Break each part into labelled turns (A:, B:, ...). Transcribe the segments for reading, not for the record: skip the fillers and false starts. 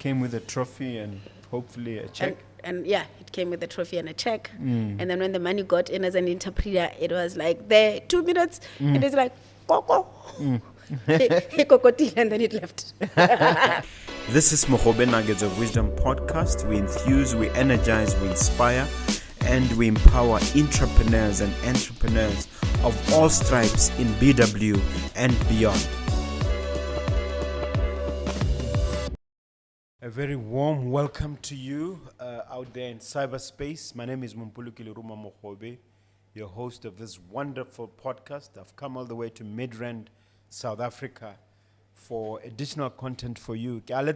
A: came with a trophy and hopefully a check.
B: And yeah, it came with a trophy and a check. And then when the money got in as an interpreter, it was like, there, 2 minutes. And it's like, Coco. He cocotil, and then it left.
A: This is Mogobe Nuggets of Wisdom podcast. We infuse, we energize, we inspire, and we empower entrepreneurs and entrepreneurs of all stripes in BW and beyond. A very warm welcome to you out there in cyberspace. My name is Mompoloki Lerumo Mogobe, your host of this wonderful podcast. I've come all the way to Midrand, South Africa, for additional content for you. We're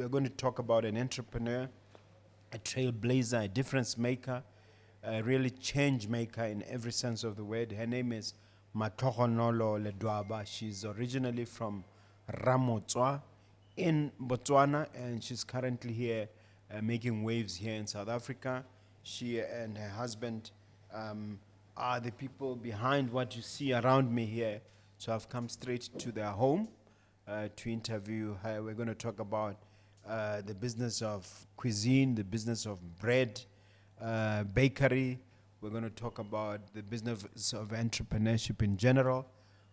A: going to talk about an entrepreneur, a trailblazer, a difference maker, a really change maker in every sense of the word. Her name is Matlhogonolo Ledwaba. She's originally from Ramotswa in Botswana, and she's currently here making waves here in South Africa. She and her husband are the people behind what you see around me here. So I've come straight to their home to interview her. We're going to talk about the business of cuisine, the business of bread, bakery. We're going to talk about the business of entrepreneurship in general.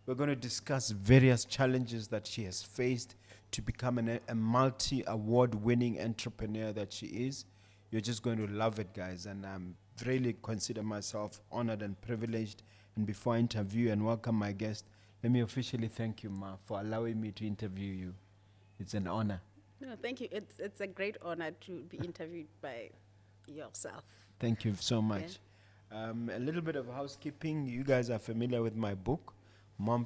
A: We're going to discuss various challenges that she has faced to become a multi-award-winning entrepreneur that she is. You're just going to love it, guys, and I'm really consider myself honored and privileged. And before I interview and welcome my guest, let me officially thank you, Ma, for allowing me to interview you. It's an honor.
B: No, thank you. It's a great honor to be interviewed by yourself.
A: Thank you so much. A little bit of housekeeping. You guys are familiar with my book,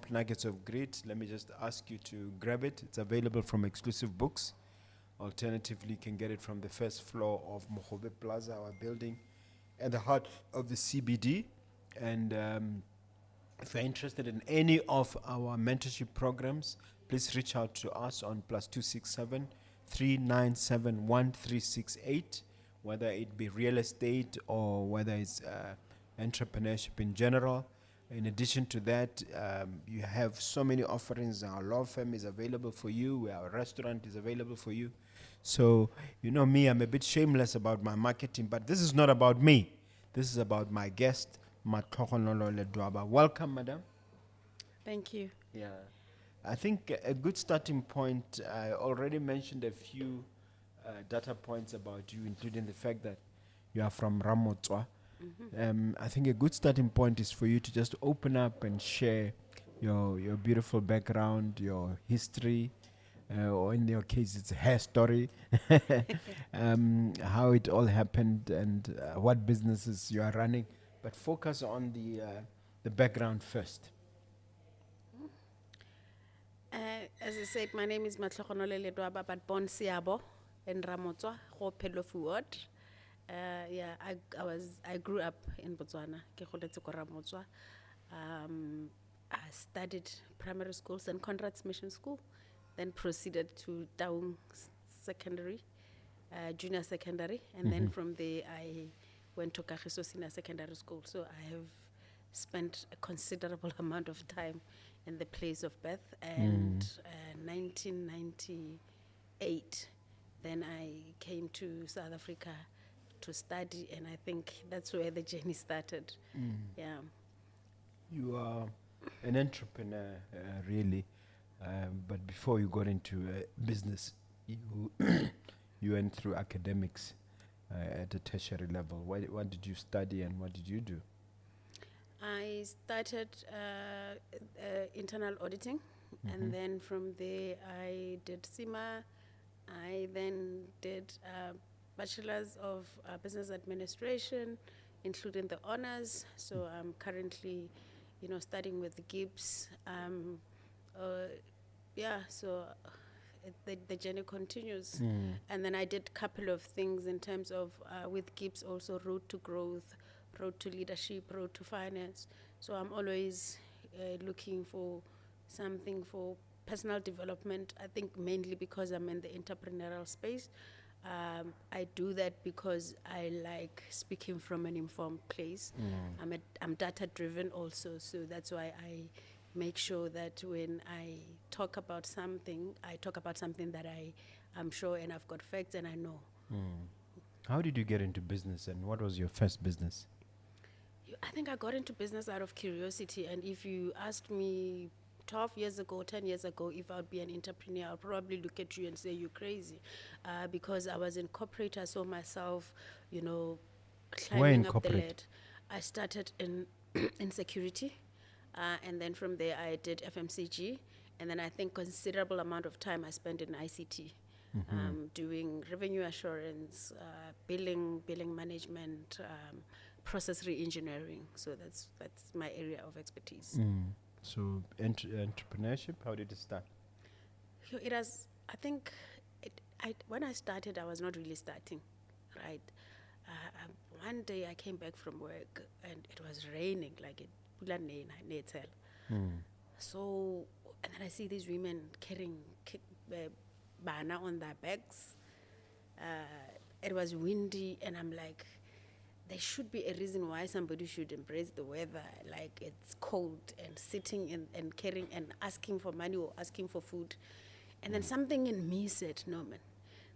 A: Nuggets of Grit. Let me just ask you to grab it. It's available from Exclusive Books. Alternatively, you can get it from the first floor of Mogobe Plaza, our building, at the heart of the CBD. And if you're interested in any of our mentorship programs, please reach out to us on +267 397 1368, whether it be real estate or whether it's entrepreneurship in general. In addition to that, you have so many offerings. Our law firm is available for you. Our restaurant is available for you. So, you know me, I'm a bit shameless about my marketing, but this is not about me. This is about my guest, Matlhogonolo Ledwaba. Welcome, madam.
B: Thank you.
A: Yeah. I think a good starting point, I already mentioned a few data points about you, including the fact that you are from Ramotswa. I think a good starting point is for you to just open up and share your beautiful background, your history, or in your case, it's a hair story, how it all happened and what businesses you are running. But focus on the background first.
B: As I said, my name is Matlhogonolo Ledwaba, but born Siabo in Ramotswa, Hopelofu Ward. I grew up in Botswana. I studied primary schools and Conrad's Mission School, then proceeded to Taung Secondary, junior secondary, and then from there I went to Kagiso Senior Secondary School. So I have spent a considerable amount of time in the place of birth. And 1998, then I came to South Africa to study, and I think that's where the journey started. Yeah.
A: You are an entrepreneur, really, but before you got into business, you you went through academics at a tertiary level. What did you study and what did you do?
B: I started internal auditing, and then from there I did SEMA. I then did Bachelor's of Business Administration, including the honors. So I'm currently, studying with Gibbs. So the journey continues. And then I did a couple of things in terms of, with Gibbs also, road to growth, road to leadership, road to finance. So I'm always looking for something for personal development. I think mainly because I'm in the entrepreneurial space. I do that because I like speaking from an informed place. I'm data driven also, so that's why I make sure that when I talk about something, I talk about something that I'm sure and I've got facts and I know.
A: How did you get into business, and what was your first business?
B: I think I got into business out of curiosity, and if you asked me 12 years ago, 10 years ago, if I'd be an entrepreneur, I'll probably look at you and say you're crazy, because I was in corporate. I saw myself, you know,
A: Where in
B: climbing up the
A: corporate?
B: ladder. I started in in security, and then from there I did FMCG, and then I think considerable amount of time I spent in ICT, doing revenue assurance, billing management, process re-engineering. So that's my area of expertise.
A: So entrepreneurship, how did it start?
B: So it has, I think, when I started, I was not really starting, right? One day I came back from work and it was raining, like it. So, and then I see these women carrying bana on their backs. It was windy, and I'm like, there should be a reason why somebody should embrace the weather. Like, it's cold, and sitting and carrying and asking for money or asking for food. And then something in me said, no, man,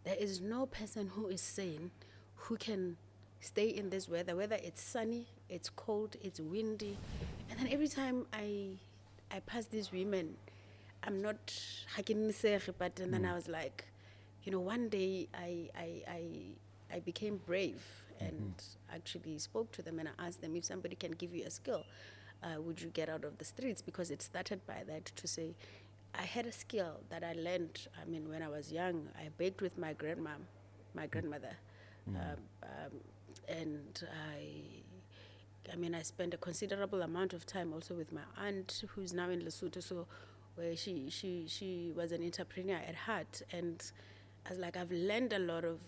B: there is no person who is sane who can stay in this weather, whether it's sunny, it's cold, it's windy. And then every time I pass these women, I'm not hakinisege, but and then I was like, you know, one day I became brave and actually spoke to them, and I asked them, if somebody can give you a skill, would you get out of the streets? Because it started by that, to say, I had a skill that I learned. I mean, when I was young, I baked with my grandmother, and I spent a considerable amount of time also with my aunt, who's now in Lesotho. So, where she was an entrepreneur at heart, and I was like, I've learned a lot of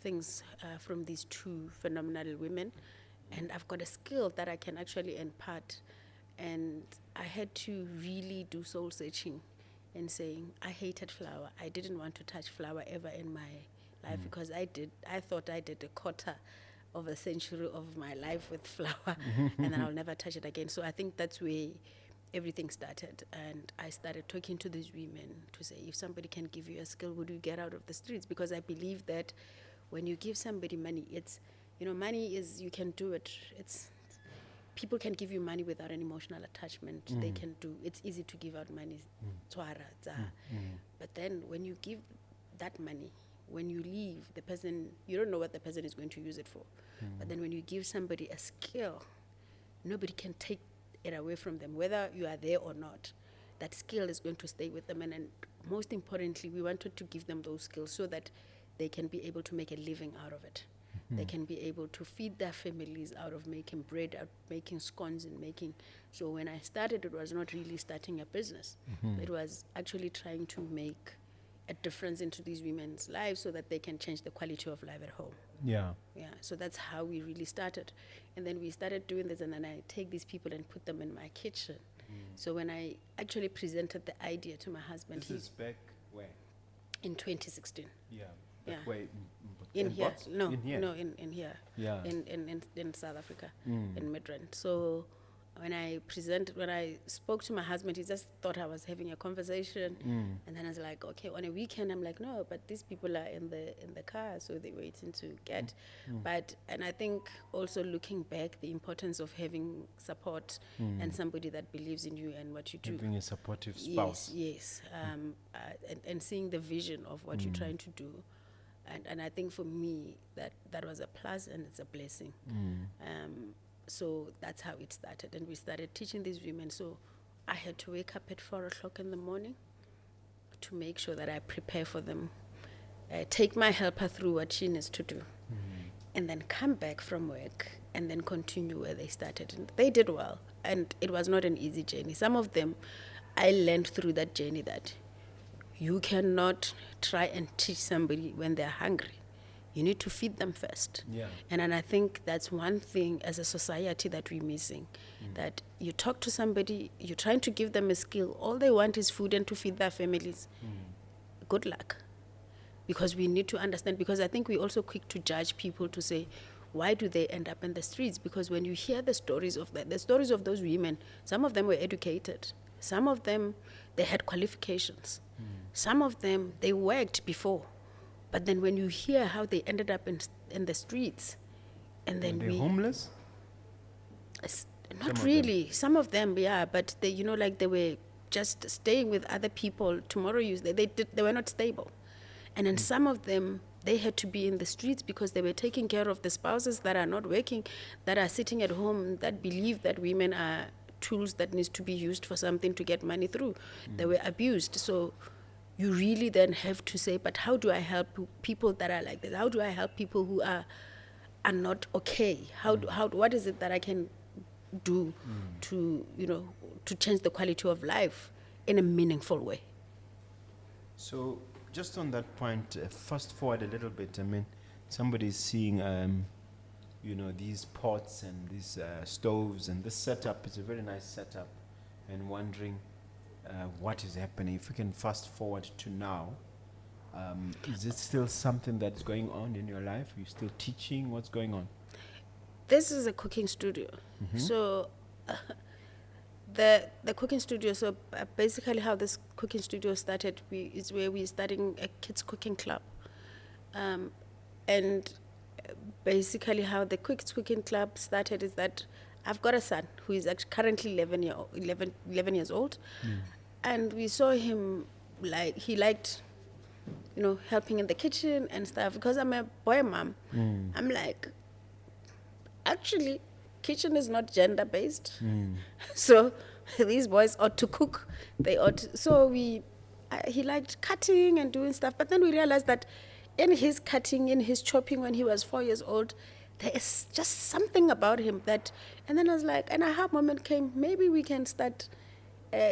B: things from these two phenomenal women, and I've got a skill that I can actually impart. And I had to really do soul searching and saying, I hated flour. I didn't want to touch flour ever in my life, because I thought I did a quarter of a century of my life with flour, and then I'll never touch it again. So I think that's where everything started. And I started talking to these women to say, if somebody can give you a skill, would you get out of the streets? Because I believe that when you give somebody money, it's, you know, money is, you can do it. People can give you money without an emotional attachment. They can do, it's easy to give out money. But then when you give that money, when you leave, the person, you don't know what the person is going to use it for. But then when you give somebody a skill, nobody can take it away from them, whether you are there or not. That skill is going to stay with them. And most importantly, we wanted to give them those skills so that they can be able to make a living out of it. They can be able to feed their families out of making bread, out making scones and making. So when I started, it was not really starting a business. It was actually trying to make a difference into these women's lives so that they can change the quality of life at home.
A: Yeah.
B: So that's how we really started. And then we started doing this, and then I take these people and put them in my kitchen. So when I actually presented the idea to my husband,
A: This is back where?
B: in 2016.
A: Yeah.
B: Yeah.
A: Where?
B: In here,
A: Bots?
B: no,
A: In here?
B: no, in here,
A: Yeah.
B: in South Africa, in Midrand. So when I spoke to my husband, he just thought I was having a conversation, and then I was like, okay, on a weekend, I'm like, no, but these people are in the car, so they're waiting to get. And I think also looking back, the importance of having support and somebody that believes in you and what you do.
A: Having a supportive spouse.
B: Yes, and seeing the vision of what you're trying to do. And I think for me, that was a plus and it's a blessing. So that's how it started. And we started teaching these women. So I had to wake up at 4 o'clock in the morning to make sure that I prepare for them, take my helper through what she needs to do, and then come back from work and then continue where they started. And they did well. And it was not an easy journey. Some of them, I learned through that journey that you cannot try and teach somebody when they're hungry. You need to feed them first.
A: Yeah.
B: And I think that's one thing as a society that we're missing. That you talk to somebody, you're trying to give them a skill. All they want is food and to feed their families. Good luck. Because we need to understand, because I think we're also quick to judge people to say, why do they end up in the streets? Because when you hear the stories of those women, some of them were educated. Some of them, they had qualifications. Some of them, they worked before. But then when you hear how they ended up in the streets, and then
A: Were they homeless?
B: Not
A: Some of
B: really. Some of them, yeah, but they, like they were just staying with other people. Tomorrow, they were not stable, and then some of them, they had to be in the streets because they were taking care of the spouses that are not working, that are sitting at home, that believe that women are tools that needs to be used for something to get money through. They were abused. So you really then have to say, but how do I help people that are like this? How do I help people who are not okay? What is it that I can do to, to change the quality of life in a meaningful way?
A: So, just on that point, fast forward a little bit. I mean, somebody's seeing, these pots and these stoves and this setup. It's a very nice setup, and wondering what is happening. If we can fast forward to now, is it still something that's going on in your life? Are you still teaching? What's going on?
B: This is a cooking studio. So the cooking studio, so basically how this cooking studio started is where we're starting a kids cooking club. And basically how the kids cooking club started is that I've got a son who is actually currently 11 years old. And we saw him, he liked, helping in the kitchen and stuff. Because I'm a boy mom, I'm like, actually, kitchen is not gender based. So these boys ought to cook. They ought to, so he liked cutting and doing stuff. But then we realized that in his cutting, in his chopping when he was 4 years old, there is just something about him that, and then I was like, and a aha moment came, maybe we can start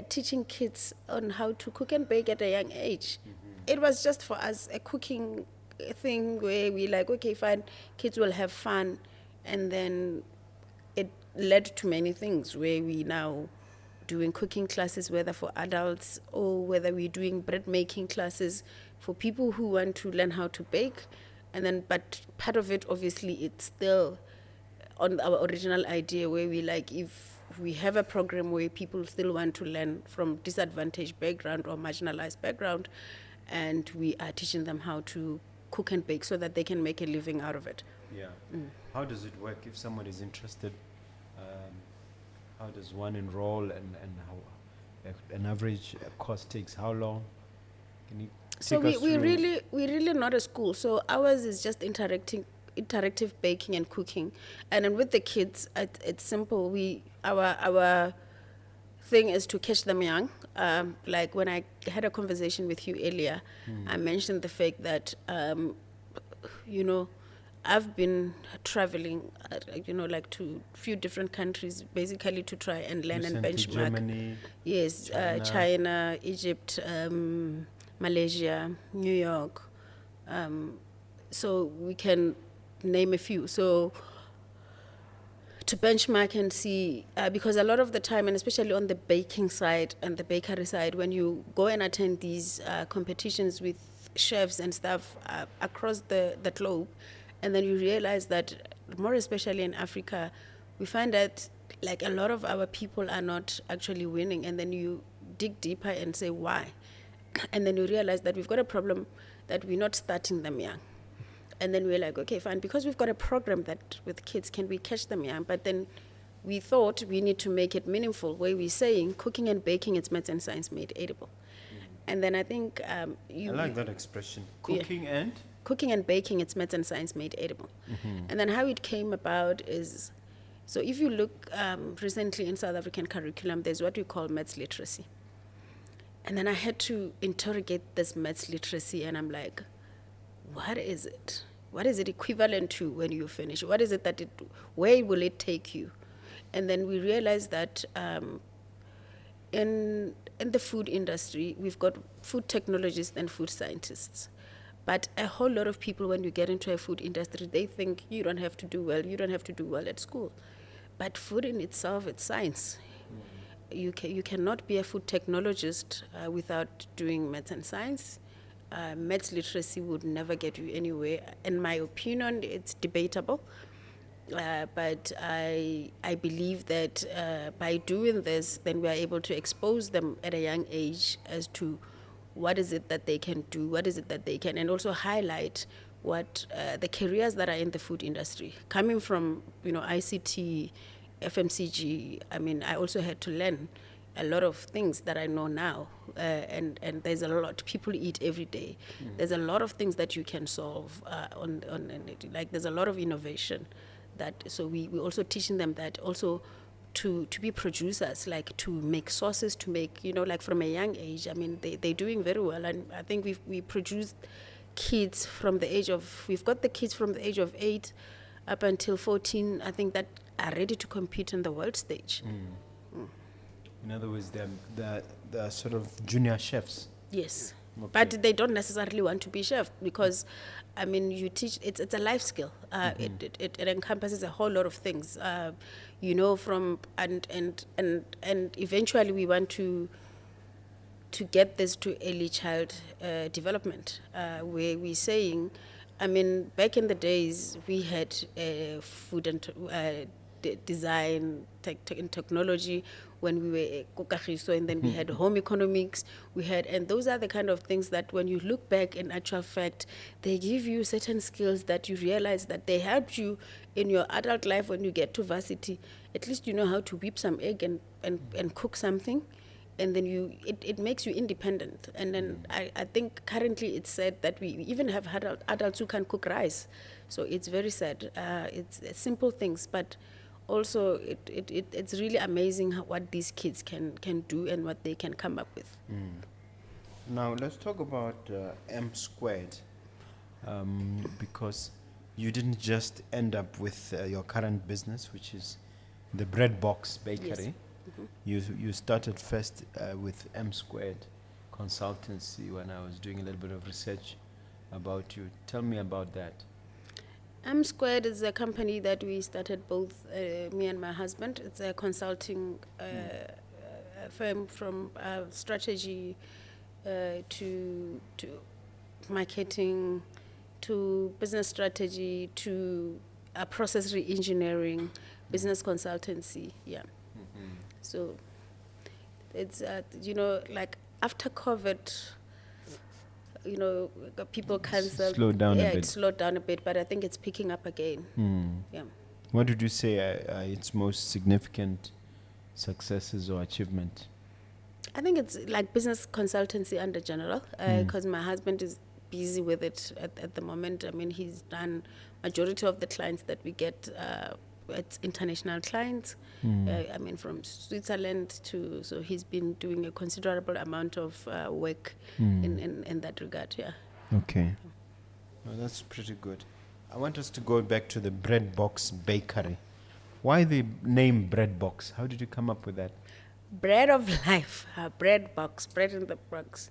B: teaching kids on how to cook and bake at a young age. It was just for us a cooking thing where we like, okay, fine, kids will have fun. And then it led to many things where we now doing cooking classes, whether for adults or whether we're doing bread making classes for people who want to learn how to bake. And then, but part of it, obviously, it's still on our original idea where we like, if we have a program where people still want to learn from disadvantaged background or marginalized background, and we are teaching them how to cook and bake so that they can make a living out of it.
A: Yeah. How does it work if someone is interested? How does one enroll, and how an average course takes how long? Can you
B: So
A: take us through?
B: we're really not a school. So ours is just interactive baking and cooking, and then with the kids, it's simple. Our thing is to catch them young. Like when I had a conversation with you earlier, I mentioned the fact that I've been traveling, like to few different countries, basically to try and learn and
A: Recently
B: benchmark.
A: Germany.
B: Yes,
A: China.
B: China, Egypt, Malaysia, New York. So we can name a few. So to benchmark and see, because a lot of the time, and especially on the baking side and the bakery side, when you go and attend these competitions with chefs and stuff across the globe, and then you realize that, more especially in Africa, we find that like a lot of our people are not actually winning, and then you dig deeper and say why, and then you realize that we've got a problem that we're not starting them young. And then we're like, okay, fine, because we've got a program that with kids, can we catch them young? But then we thought we need to make it meaningful, where we're saying cooking and baking, it's maths and science made edible. And then I think
A: I like that expression. Cooking and?
B: Cooking and baking, it's maths and science made edible. And then how it came about is, so if you look recently in South African curriculum, there's what we call maths literacy. And then I had to interrogate this maths literacy, and I'm like, what is it? What is it equivalent to when you finish? What is it that where will it take you? And then we realized that in the food industry, we've got food technologists and food scientists. But a whole lot of people, when you get into a food industry, they think you don't have to do well at school. But food in itself, it's science. You cannot be a food technologist without doing maths and science. Maths literacy would never get you anywhere. In my opinion, it's debatable. But I believe that by doing this, then we are able to expose them at a young age as to what is it that they can do, what is it that they can, and also highlight what the careers that are in the food industry. Coming from, ICT, FMCG, I mean, I also had to learn a lot of things that I know now, and there's a lot people eat every day. There's a lot of things that you can solve on like there's a lot of innovation that, so we also teaching them that also to be producers, like to make sauces, to make, like from a young age. I mean, they're doing very well, and I think we produced kids from the age of, we've got the kids from the age of 8 up until 14, I think, that are ready to compete on the world stage.
A: In other words, they're sort of junior chefs.
B: Yes.
A: Okay.
B: But they don't necessarily want to be chef, because, I mean, you teach, it's a life skill. It encompasses a whole lot of things, from, and eventually we want to get this to early child development, where we're saying, I mean, back in the days, we had food and design, and technology when we were Kokagiso, and then we had home economics, and those are the kind of things that when you look back, in actual fact, they give you certain skills that you realize that they helped you in your adult life. When you get to varsity, at least you know how to whip some egg and cook something, and then it makes you independent. And then I think currently it's said that we even have adults who can cook rice. So it's very sad. It's simple things, but also it's really amazing what these kids can do and what they can come up with.
A: Now let's talk about M squared, because you didn't just end up with your current business, which is the Bread Box Bakery. Yes. You started first with M squared consultancy when I was doing a little bit of research about you. Tell me about that.
B: M Squared is a company that we started, both me and my husband. It's a consulting firm, from strategy to marketing, to business strategy, to process re-engineering, business consultancy. Yeah. So it's like after COVID, people canceled.
A: Slowed down a bit.
B: It slowed down a bit, but I think it's picking up again. Yeah.
A: What would you say its most significant successes or achievement?
B: I think it's like business consultancy under general, because my husband is busy with it at the moment. I mean, he's done majority of the clients that we get. It's international clients. I mean, from Switzerland so he's been doing a considerable amount of work in that regard. Yeah.
A: Okay. Well, that's pretty good. I want us to go back to the Bread Box Bakery. Why the name Bread Box? How did you come up with that?
B: Bread of life, bread box, bread in the box.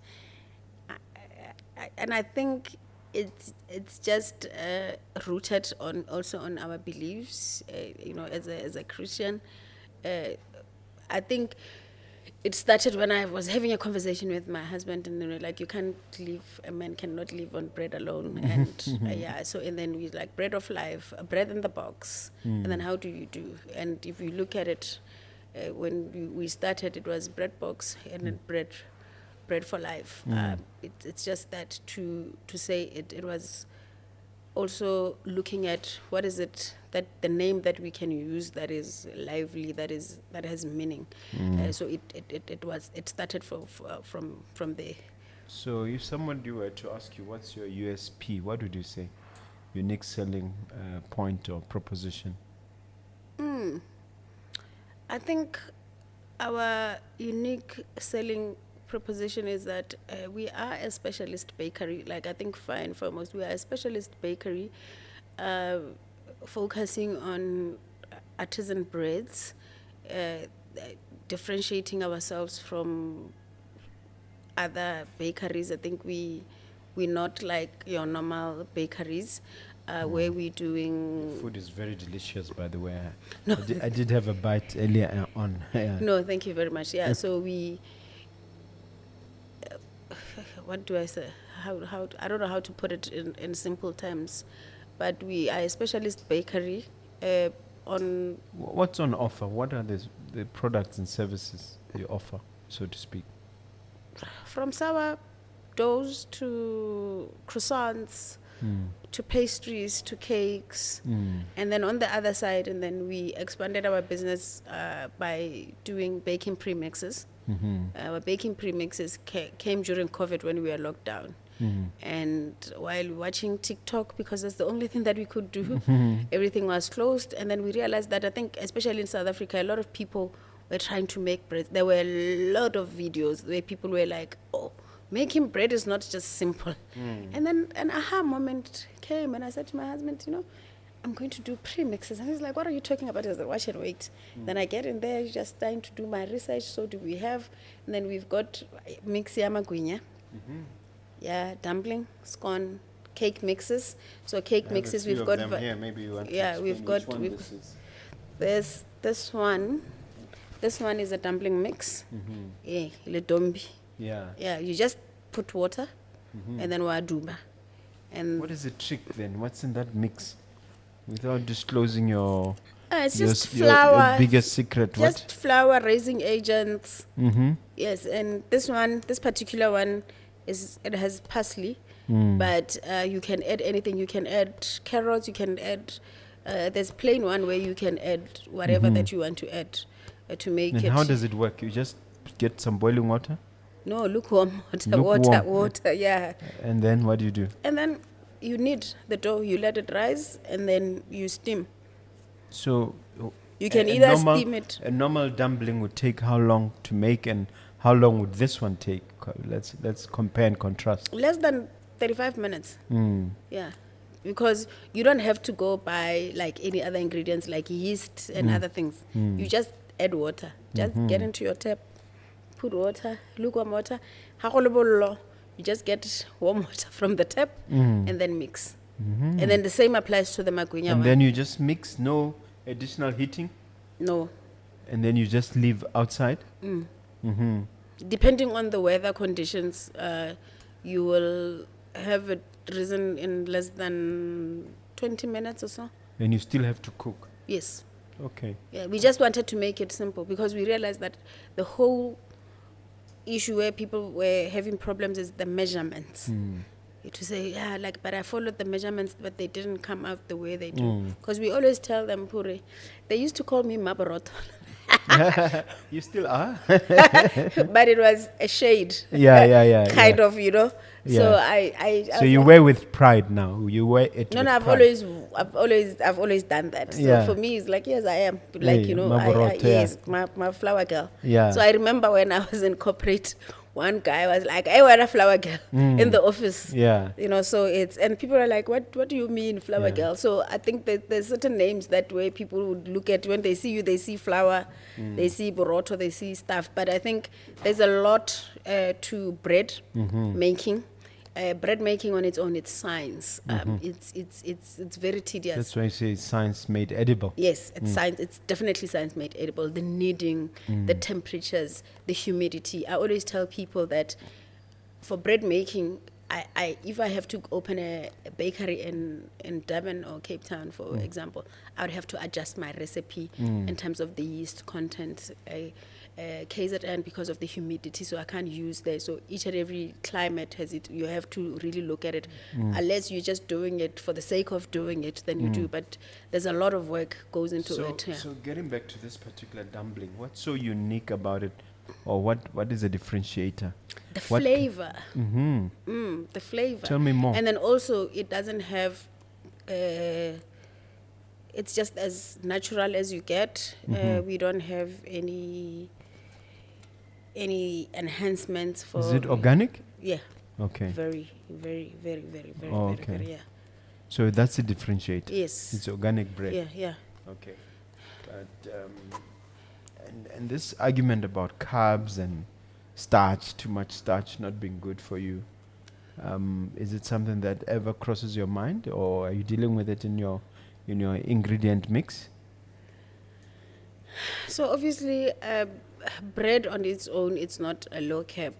B: And I think it's just rooted on our beliefs, as a Christian. I think it started when I was having a conversation with my husband, and like, you can't live, a man cannot live on bread alone. And and then we like bread of life, bread in the box, and then how do you do? And if you look at it, when we started, it was bread box, and then bread for life. It's just that to say it was also looking at what is it that the name that we can use that is lively, that has meaning. So it started from there.
A: So if somebody were to ask you what's your USP, what would you say? Unique selling point or proposition?
B: I think our unique selling proposition is that we are a specialist bakery. Like, I think first and foremost, we are a specialist bakery focusing on artisan breads, differentiating ourselves from other bakeries. I think we're not like your normal bakeries. Where we're doing...
A: Food is very delicious, by the way. No. I did have a bite earlier on. Yeah.
B: No, thank you very much. Yeah, so we... what do I say? I don't know how to put it in simple terms, but we are a specialist bakery on
A: What's on offer? What are the products and services you offer, so to speak?
B: from sourdoughs to croissants to pastries to cakes. And then on the other side, and then we expanded our business by doing baking premixes. Our baking premixes came during COVID when we were locked down. And while watching TikTok, because that's the only thing that we could do, everything was closed. And then we realized that I think, especially in South Africa, a lot of people were trying to make bread. There were a lot of videos where people were like, oh, making bread is not just simple. And then an aha moment came, and I said to my husband, you know, I'm going to do premixes. And he's like, what are you talking about? I said, watch and wait. Then I get in there, just starting to do my research. So do we have, and then we've got mixia magwinya. Yeah, dumpling, scone, cake mixes. So cake mixes, we've got.
A: Here. Maybe you want
B: yeah,
A: to
B: we've got. There's this one. This one is a dumpling mix. Yeah, ledombi.
A: Yeah.
B: Yeah, you just put water, and then waduba. And
A: What is the trick then? What's in that mix? Without disclosing your
B: it's
A: your,
B: just
A: your
B: flour.
A: biggest secret.
B: Just flour, raising agents.
A: Mm-hmm.
B: Yes, and this particular one it has parsley, but you can add anything. You can add carrots. You can add. There's plain one where you can add whatever that you want to add to make
A: And
B: it.
A: how does it work? You just get some boiling water,
B: No, lukewarm water,
A: Lukewarm.
B: water. Yeah,
A: and then what do you do?
B: and then you knead the dough. You let it rise, and then you steam.
A: So
B: You can
A: a
B: either
A: normal,
B: steam it.
A: A normal dumpling would take how long to make, and how long would this one take? Let's compare and contrast.
B: Less than 35 minutes. Yeah. Because you don't have to go buy like any other ingredients like yeast and other things. You just add water. Just get into your tap, put water, lukewarm water. You just get warm water from the tap and then mix. And then the same applies to the magwinya
A: And
B: one.
A: then you just mix, no additional heating,
B: No.
A: and then you just leave outside.
B: Depending on the weather conditions, you will have it risen in less than 20 minutes or so.
A: And you still have to cook.
B: Yes.
A: Okay.
B: Yeah, we just wanted to make it simple because we realized that the whole issue where people were having problems is the measurements. To say, yeah, like, but I followed the measurements, but they didn't come out the way they do. Because we always tell them, Pure, they used to call me Mabaroto.
A: You still are?
B: But it was a shade.
A: Yeah.
B: Kind of, you know. So
A: Yeah.
B: I
A: So you wear with pride now. You wear it.
B: no,
A: with
B: I've
A: pride.
B: always done that. So
A: Yeah.
B: for me, it's like, yes, I am. Like,
A: Yeah,
B: you know,
A: Mabaroto, yeah.
B: yes, my flower girl.
A: Yeah.
B: So I remember when I was in corporate, one guy was like, I wear a flower girl in the office.
A: Yeah.
B: You know, so and people are like, what do you mean flower
A: Yeah.
B: girl? So I think that there's certain names that way people would look at when they see you, they see flower, they see boroto, they see stuff. But I think there's a lot to bread making. Bread making on its own, it's science. It's very tedious.
A: That's why I say science made edible.
B: Yes, it's science. It's definitely science made edible. The kneading, the temperatures, the humidity. I always tell people that for bread making, I if I have to open a bakery in Durban or Cape Town, for example, I would have to adjust my recipe in terms of the yeast content. KZN because of the humidity, so I can't use there. So each and every climate has it. You have to really look at it. Unless you're just doing it for the sake of doing it, then you do. But there's a lot of work goes into it. Yeah.
A: So getting back to this particular dumpling, what's so unique about it, or what is the differentiator?
B: The flavor. The flavor.
A: Tell me more.
B: And then also, it doesn't have. It's just as natural as you get. We don't have any enhancements for.
A: Is it organic?
B: Yeah.
A: Okay.
B: Very, very, very, very, very,
A: Oh,
B: very,
A: okay.
B: very, yeah.
A: So that's the differentiator.
B: Yes.
A: It's organic bread.
B: Yeah.
A: Okay. But and this argument about carbs and starch, too much starch not being good for you, is it something that ever crosses your mind, or are you dealing with it in your ingredient mix?
B: So obviously, bread on its own, it's not a low carb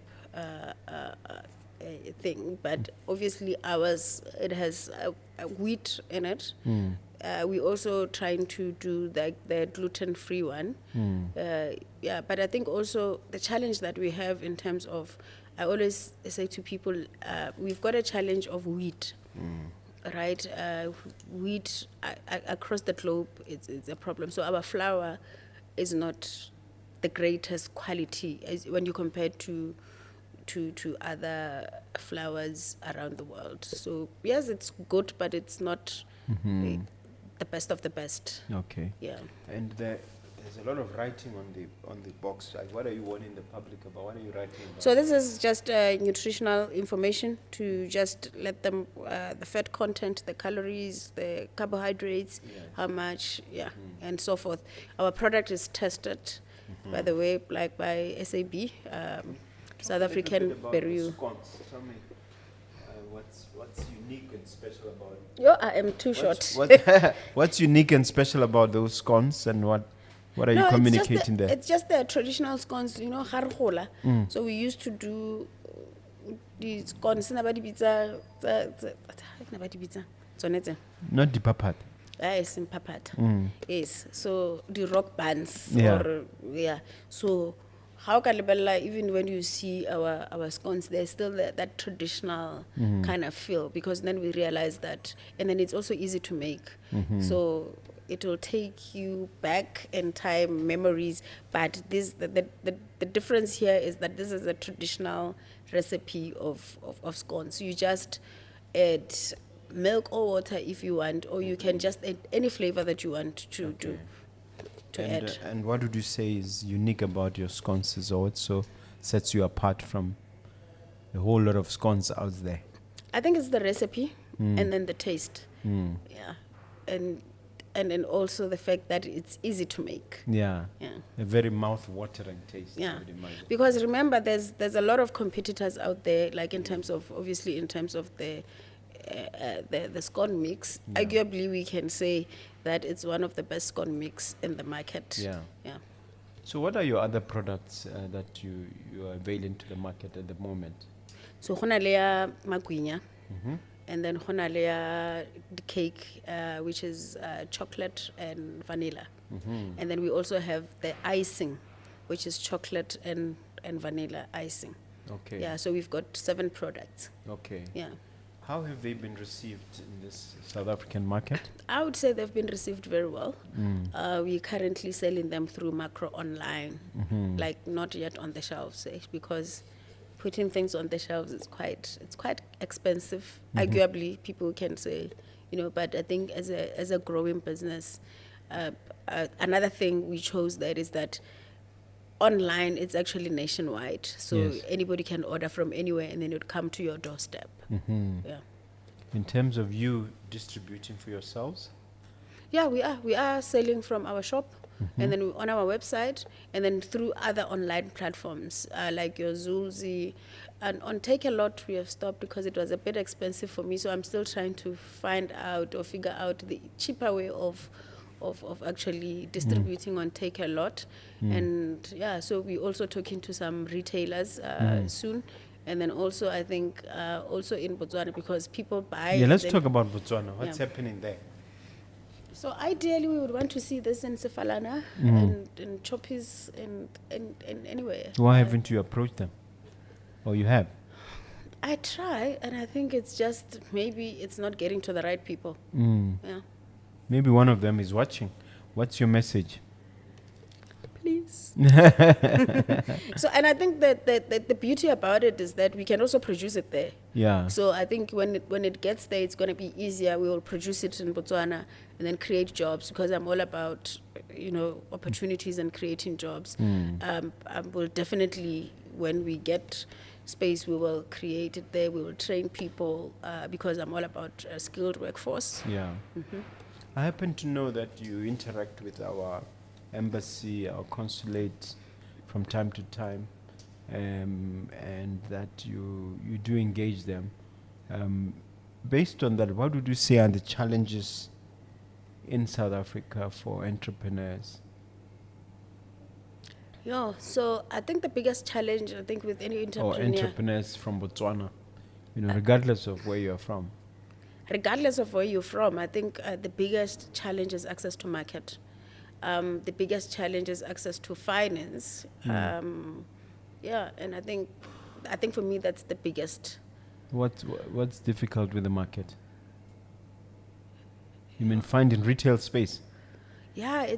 B: thing, but obviously ours, it has wheat in it, we also trying to do the gluten-free one. Yeah, but I think also the challenge that we have in terms of, I always say to people, we've got a challenge of wheat. Right, wheat across the globe, it's a problem. So our flour is not the greatest quality as when you compare to other flowers around the world. So yes, it's good, but it's not the best of the best.
A: Okay.
B: Yeah.
A: And there's a lot of writing on the box. Like, what are you warning the public about? What are you writing about?
B: So this is just nutritional information to just let them the fat content, the calories, the carbohydrates, how much, and so forth. Our product is tested, by the way, like by SAB, South African Bureau.
A: Tell me, what's unique and special about it?
B: Yo, I am too short.
A: What's unique and special about those scones, and what are you communicating there?
B: It's just the traditional scones, you know, harhola. So we used to do these scones.
A: Not the papat.
B: Yes, in papat. Yes, so the rock bands.
A: Yeah.
B: So how can even when you see our scones, there's still that traditional kind of feel, because then we realize that, and then it's also easy to make. So it will take you back in time, memories, but the difference here is that this is a traditional recipe of scones. You just add milk or water if you want, or you can just add any flavor that you want to add.
A: And what would you say is unique about your scones, or what so sets you apart from a whole lot of scones out there?
B: I think it's the recipe and then the taste. Yeah. And then also the fact that it's easy to make.
A: Yeah.
B: Yeah.
A: A very mouth-watering taste.
B: Yeah.
A: I would imagine.
B: Because remember, there's a lot of competitors out there, like in terms of, obviously in terms of the scone mix. Arguably, we can say that it's one of the best scone mix in the market.
A: Yeah.
B: Yeah.
A: So what are your other products that you are availing to the market at the moment?
B: So hona leya magwinya, and then hona leya the cake, which is chocolate and vanilla, and then we also have the icing, which is chocolate and vanilla icing.
A: Okay.
B: Yeah. So we've got 7 products.
A: Okay.
B: Yeah.
A: How have they been received in this South African market?
B: I would say they've been received very well. We're currently selling them through macro online, like not yet on the shelves, because putting things on the shelves is quite expensive. Arguably, people can say, but I think as a growing business, another thing we chose there is that online it's actually nationwide, so
A: Yes.
B: anybody can order from anywhere, and then it would come to your doorstep. Yeah.
A: In terms of you distributing for yourselves?
B: Yeah, we are selling from our shop, and then on our website, and then through other online platforms like your Zulzi, and on Take a Lot we have stopped because it was a bit expensive for me. So I'm still trying to find out or figure out the cheaper way of actually distributing on Take a Lot, and so we're also talking to some retailers soon. And then also, I think, also in Botswana, because people buy.
A: Yeah, let's talk about Botswana. What's
B: Yeah.
A: happening there?
B: So ideally, we would want to see this in Sefalana and in Choppies and anywhere.
A: Why haven't you approached them? Or you have?
B: I try, and I think it's just maybe it's not getting to the right people. Yeah.
A: Maybe one of them is watching. What's your message?
B: Please. So, and I think that the beauty about it is that we can also produce it there.
A: Yeah.
B: So I think when it gets there, it's going to be easier. We will produce it in Botswana and then create jobs, because I'm all about, opportunities and creating jobs. I will definitely, when we get space, we will create it there. We will train people because I'm all about a skilled workforce.
A: Yeah. I happen to know that you interact with our embassy, our consulate from time to time, and that you do engage them. Based on that, what would you say are the challenges in South Africa for entrepreneurs?
B: Yeah, so I think the biggest challenge, with any
A: Or
B: entrepreneur,
A: entrepreneurs from Botswana, regardless of where you're from?
B: regardless of where you're from, I think the biggest challenge is access to market. The biggest challenge is access to finance. Yeah, and I think for me that's the biggest.
A: What's difficult with the market? You mean finding retail space?
B: Yeah,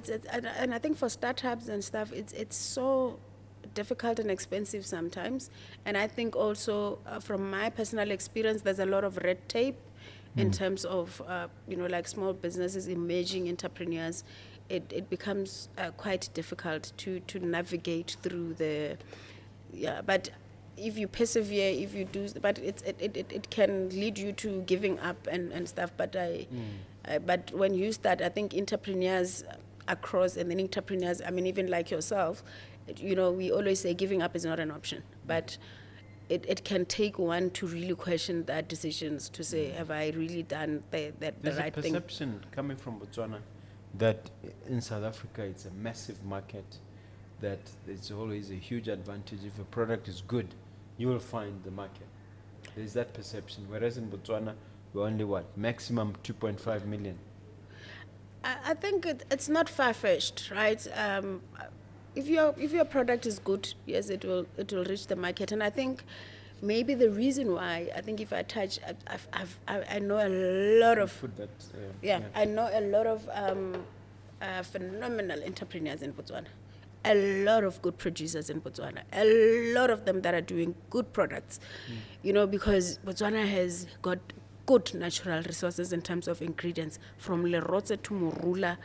B: and I think for startups and stuff, it's so difficult and expensive sometimes. And I think also from my personal experience, there's a lot of red tape in terms of like small businesses, emerging entrepreneurs. It becomes quite difficult to navigate through the, but if you persevere, if you do, but it can lead you to giving up and stuff. But but when you start, I think entrepreneurs across, and then entrepreneurs, I mean, even like yourself, we always say giving up is not an option, but it can take one to really question that decisions, to say, have I really done the
A: There's
B: right
A: a
B: thing?
A: perception coming from Botswana that in South Africa it's a massive market, that it's always a huge advantage. If a product is good, you will find the market. There's that perception. Whereas in Botswana, we're only maximum 2.5 million.
B: I think it's not far-fetched, right? If your product is good, yes, it will reach the market. And I think maybe the reason why, I think if I touch, I know a lot of I know a lot of phenomenal entrepreneurs in Botswana, a lot of good producers in Botswana, a lot of them that are doing good products, because Botswana has got good natural resources in terms of ingredients, from lerotse to morula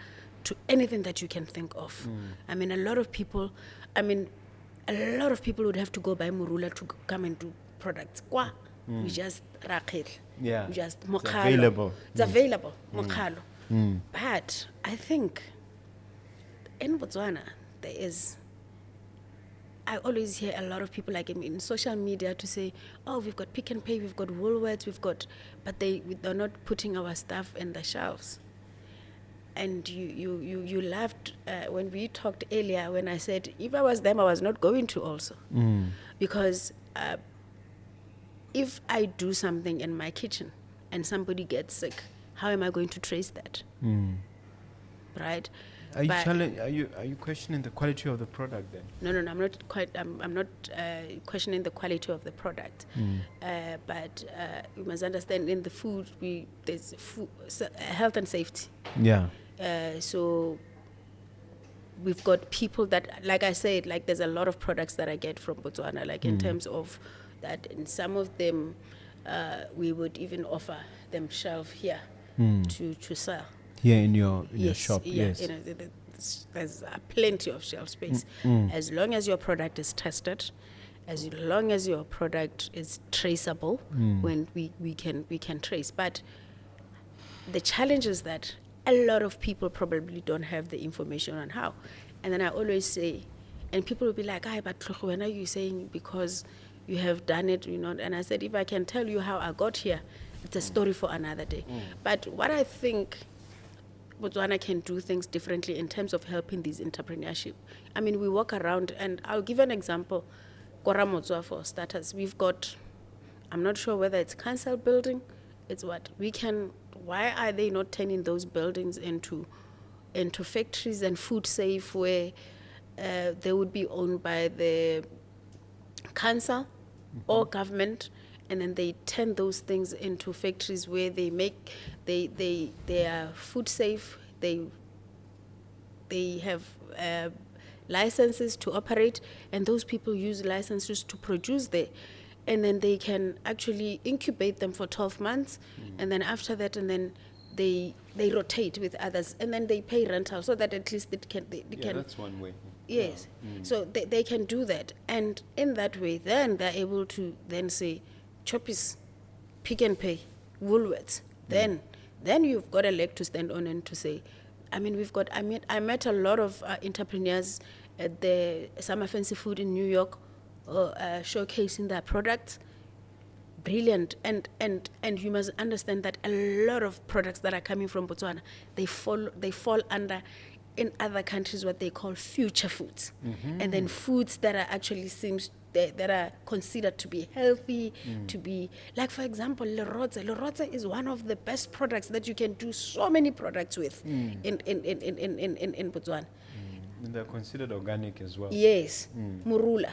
B: to anything that you can think of. I mean, a lot of people would have to go buy morula to come and do products. We just rakhel.
A: Yeah.
B: We just
A: It's
B: mokhalo.
A: available.
B: It's available, mokhalo. But I think in Botswana, I always hear a lot of people, like in social media, to say, oh, we've got Pick n Pay, we've got Woolworths, but they're not putting our stuff in the shelves. And you laughed when we talked earlier, when I said, if I was them, I was not going to also. Because if I do something in my kitchen and somebody gets sick, how am I going to trace that? Right?
A: Are you questioning the quality of the product then?
B: No, I'm not questioning the quality of the product. But you must understand, in the food, there's health and safety.
A: Yeah.
B: So we've got people that, like I said, like there's a lot of products that I get from Botswana, like in terms of that, and some of them we would even offer them shelf here to sell.
A: Here in your shop,
B: yeah,
A: yes.
B: There's plenty of shelf space. As long as your product is tested, as long as your product is traceable, when we can trace. But the challenge is that a lot of people probably don't have the information on how. And then I always say, and people will be like, but when are you saying because you have done it, And I said, if I can tell you how I got here, it's a story for another day. But what I think Botswana can do things differently in terms of helping these entrepreneurship. I mean, we walk around, and I'll give an example. Koramotswa, for starters, we've got, I'm not sure whether it's council building, it's what we can. Why are they not turning those buildings into factories and food safe, where they would be owned by the council or government, and then they turn those things into factories where they are food safe, they have licenses to operate, and those people use licenses to produce there. And then they can actually incubate them for 12 months, and then after that, and then they rotate with others, and then they pay rental, so that at least they can.
A: That's one way.
B: Yes, so they can do that, and in that way, then they're able to then say, Choppies, Pick n Pay, Woolworths. Then you've got a leg to stand on and to say, I mean, I met a lot of entrepreneurs at the Summer Fancy Food in New York, showcasing their products. Brilliant. And you must understand that a lot of products that are coming from Botswana, they fall under, in other countries, what they call future foods. And then foods that are actually that are considered to be healthy, to be, like for example, lerotse. Lerotse is one of the best products that you can do so many products with in Botswana.
A: And they're considered organic as well.
B: Yes, murula.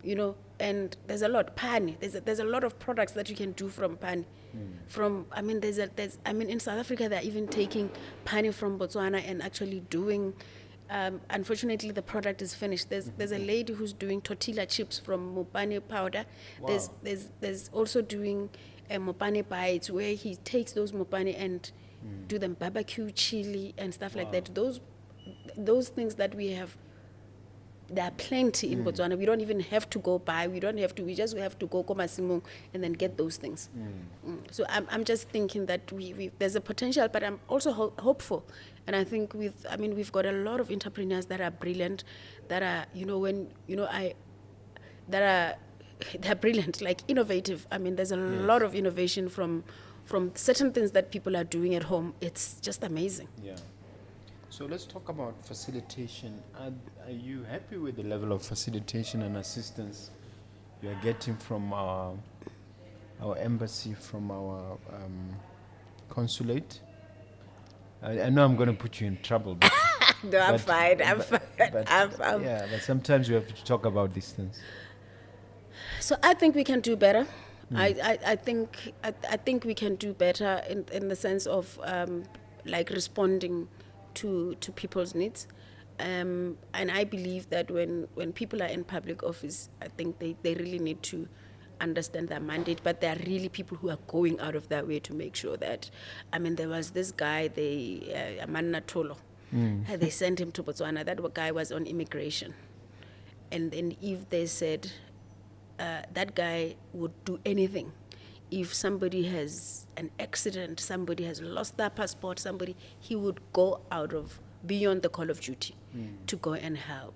B: You know, and there's a lot pani. There's a lot of products that you can do from pani. From in South Africa they're even taking pani from Botswana and actually doing. Unfortunately, the product is finished. There's a lady who's doing tortilla chips from mopane powder.
A: Wow.
B: There's also doing mopane bites where he takes those mopane and do them barbecue chili and stuff like that. Those things that we have, there are plenty in Botswana. We don't even have to go buy. We just have to go Komasimong and then get those things. So I'm just thinking that there's a potential, but I'm also hopeful. And I think we've got a lot of entrepreneurs that are brilliant, that are, they're brilliant, like innovative. I mean, there's a lot of innovation from certain things that people are doing at home. It's just amazing.
A: Yeah. So let's talk about facilitation. Are you happy with the level of facilitation and assistance you are getting from our embassy, from our consulate? I know I'm going to put you in trouble. But
B: No, I'm fine. I'm fine.
A: Yeah, but sometimes we have to talk about these things.
B: So I think we can do better. I think we can do better in the sense of like responding to people's needs. And I believe that when people are in public office, I think they really need to understand their mandate, but there are really people who are going out of their way to make sure that, there was this guy, Amanna Tolo, they sent him to Botswana. That guy was on immigration. And then if they said that guy would do anything, if somebody has an accident, somebody has lost their passport, he would go out of beyond the call of duty to go and help.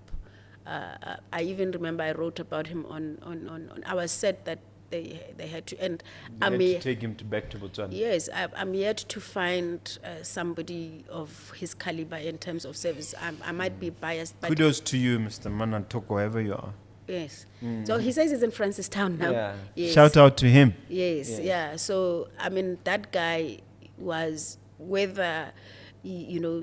B: I even remember I wrote about him on I was sad that they had to end.
A: They had to take him back to Botswana.
B: Yes, I'm yet to find somebody of his caliber in terms of service. I might be biased, but
A: kudos to you, Mr. Manantoko, wherever you are.
B: yes. So he says he's in Francistown now.
A: Yeah.
B: Yes.
A: Shout out to him.
B: Yes, yeah. So, that guy was, whether,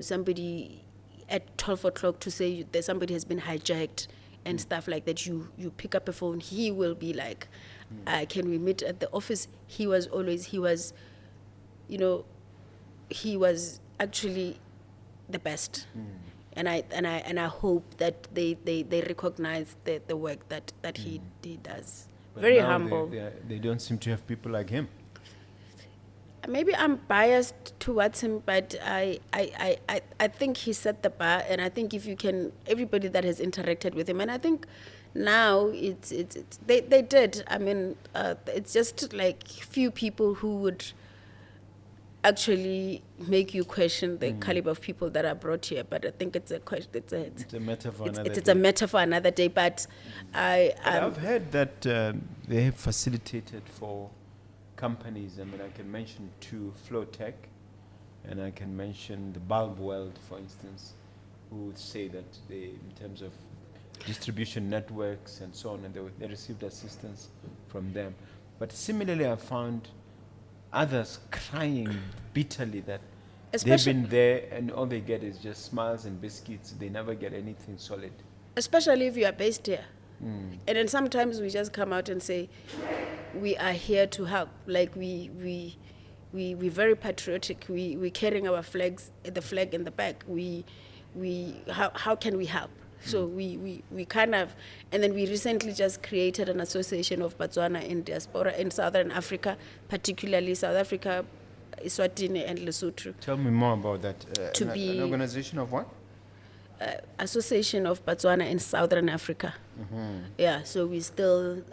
B: somebody at 12 o'clock to say that somebody has been hijacked and stuff like that, you pick up a phone, he will be like, can we meet at the office? He was actually the best. And I hope that they recognize the work that he does.
A: But
B: Very
A: now
B: humble.
A: They don't seem to have people like him.
B: Maybe I'm biased towards him, but I think he set the bar, and I think if you can, everybody that has interacted with him, and I think now they did. It's just like few people who would actually make you question the caliber of people that are brought here. But I think it's a question. It's
A: a matter for another
B: it's
A: day.
B: a matter for another day. But
A: I've heard that they have facilitated for companies. I can mention two, Flowtech, and I can mention the Bulb World, for instance, who would say that they, in terms of distribution networks and so on, and they received assistance from them. But similarly, I found others crying bitterly that they've been there and all they get is just smiles and biscuits. They never get anything solid.
B: Especially if you are based here. And then sometimes we just come out and say, we are here to help. Like we're very patriotic. We're carrying our flags, the flag in the back. How can we help? So we kind of, and then we recently just created an association of Botswana in Diaspora in Southern Africa, particularly South Africa, Eswatini and Lesotho.
A: Tell me more about that. An organization of what?
B: Association of Botswana in Southern Africa. Yeah, so we still,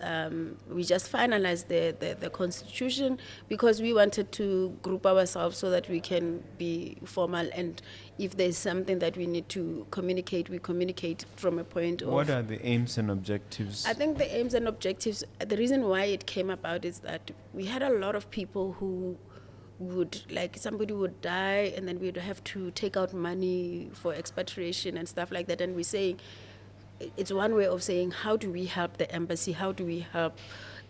B: we just finalized the constitution because we wanted to group ourselves so that we can be formal, and if there's something that we need to communicate, we communicate from a point of...
A: What are the aims and objectives?
B: I think the aims and objectives, the reason why it came about is that we had a lot of people who would, like, somebody would die and then we'd have to take out money for expatriation and stuff like that, and we're saying it's one way of saying, how do we help the embassy? How do we help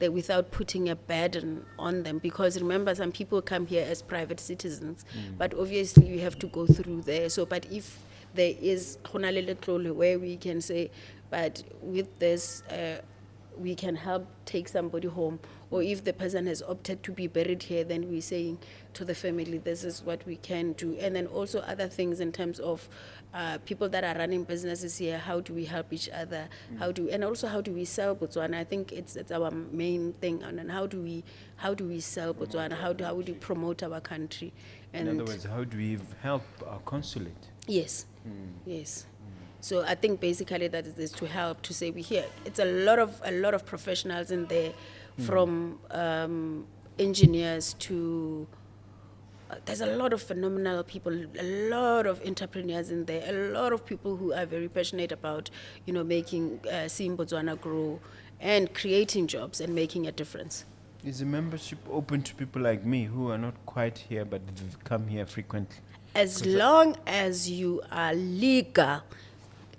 B: without putting a burden on them? Because remember, some people come here as private citizens, but obviously you have to go through there. So, but if there is where we can say, but with this, we can help take somebody home, or if the person has opted to be buried here, then we're saying to the family, this is what we can do. And then also other things in terms of people that are running businesses here, how do we help each other? And also how do we sell Botswana? I think it's our main thing. And then how do we sell Botswana? How do we promote our country? And
A: in other words, how do we help our consulate?
B: Yes, yes. So I think basically that is to help, to say we here. It's a lot of professionals in there, from engineers to. There's a lot of phenomenal people, a lot of entrepreneurs in there, a lot of people who are very passionate about, making seeing Botswana grow and creating jobs and making a difference.
A: Is the membership open to people like me who are not quite here but come here frequently?
B: As long as you are legal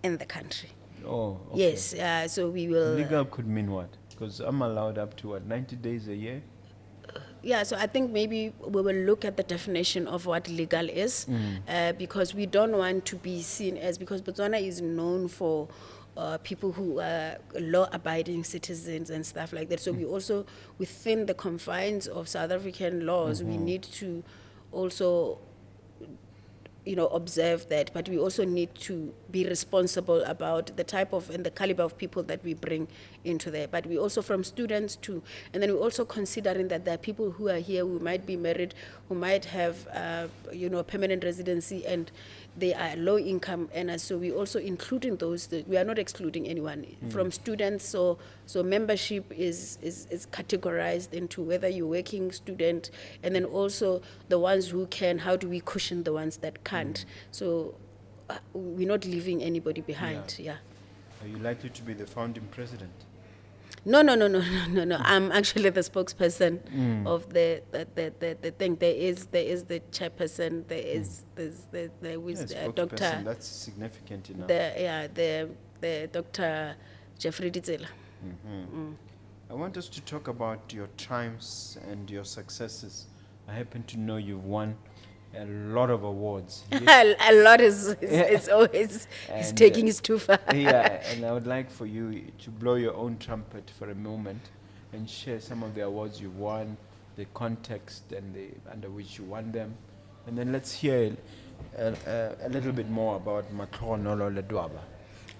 B: in the country.
A: Oh, okay.
B: Yes, so we will.
A: Legal could mean what? Because I'm allowed up to 90 days a year?
B: Yeah, so I think maybe we will look at the definition of what legal is, because we don't want to be seen as, because Botswana is known for people who are law-abiding citizens and stuff like that. So we also, within the confines of South African laws, we need to also observe that, but we also need to be responsible about the type of and the caliber of people that we bring into there. But we also, from students to, and then we're also considering that there are people who are here who might be married, who might have, permanent residency, and they are low income earners. So we also including those. We are not excluding anyone from students. So membership is categorized into whether you're working student, and then also the ones who can. How do we cushion the ones that can't? So we're not leaving anybody behind. Yeah.
A: Are you likely to be the founding president?
B: No. I'm actually the spokesperson of the thing. There is the chairperson. There's Dr.
A: That's significant enough.
B: The Dr. Jeffrey Ditsela.
A: I want us to talk about your triumphs and your successes. I happen to know you've won a lot of awards.
B: A lot it's always it's taking it too far.
A: Yeah, and I would like for you to blow your own trumpet for a moment and share some of the awards you won, the context and under which you won them. And then let's hear a little bit more about Matlhogonolo Ledwaba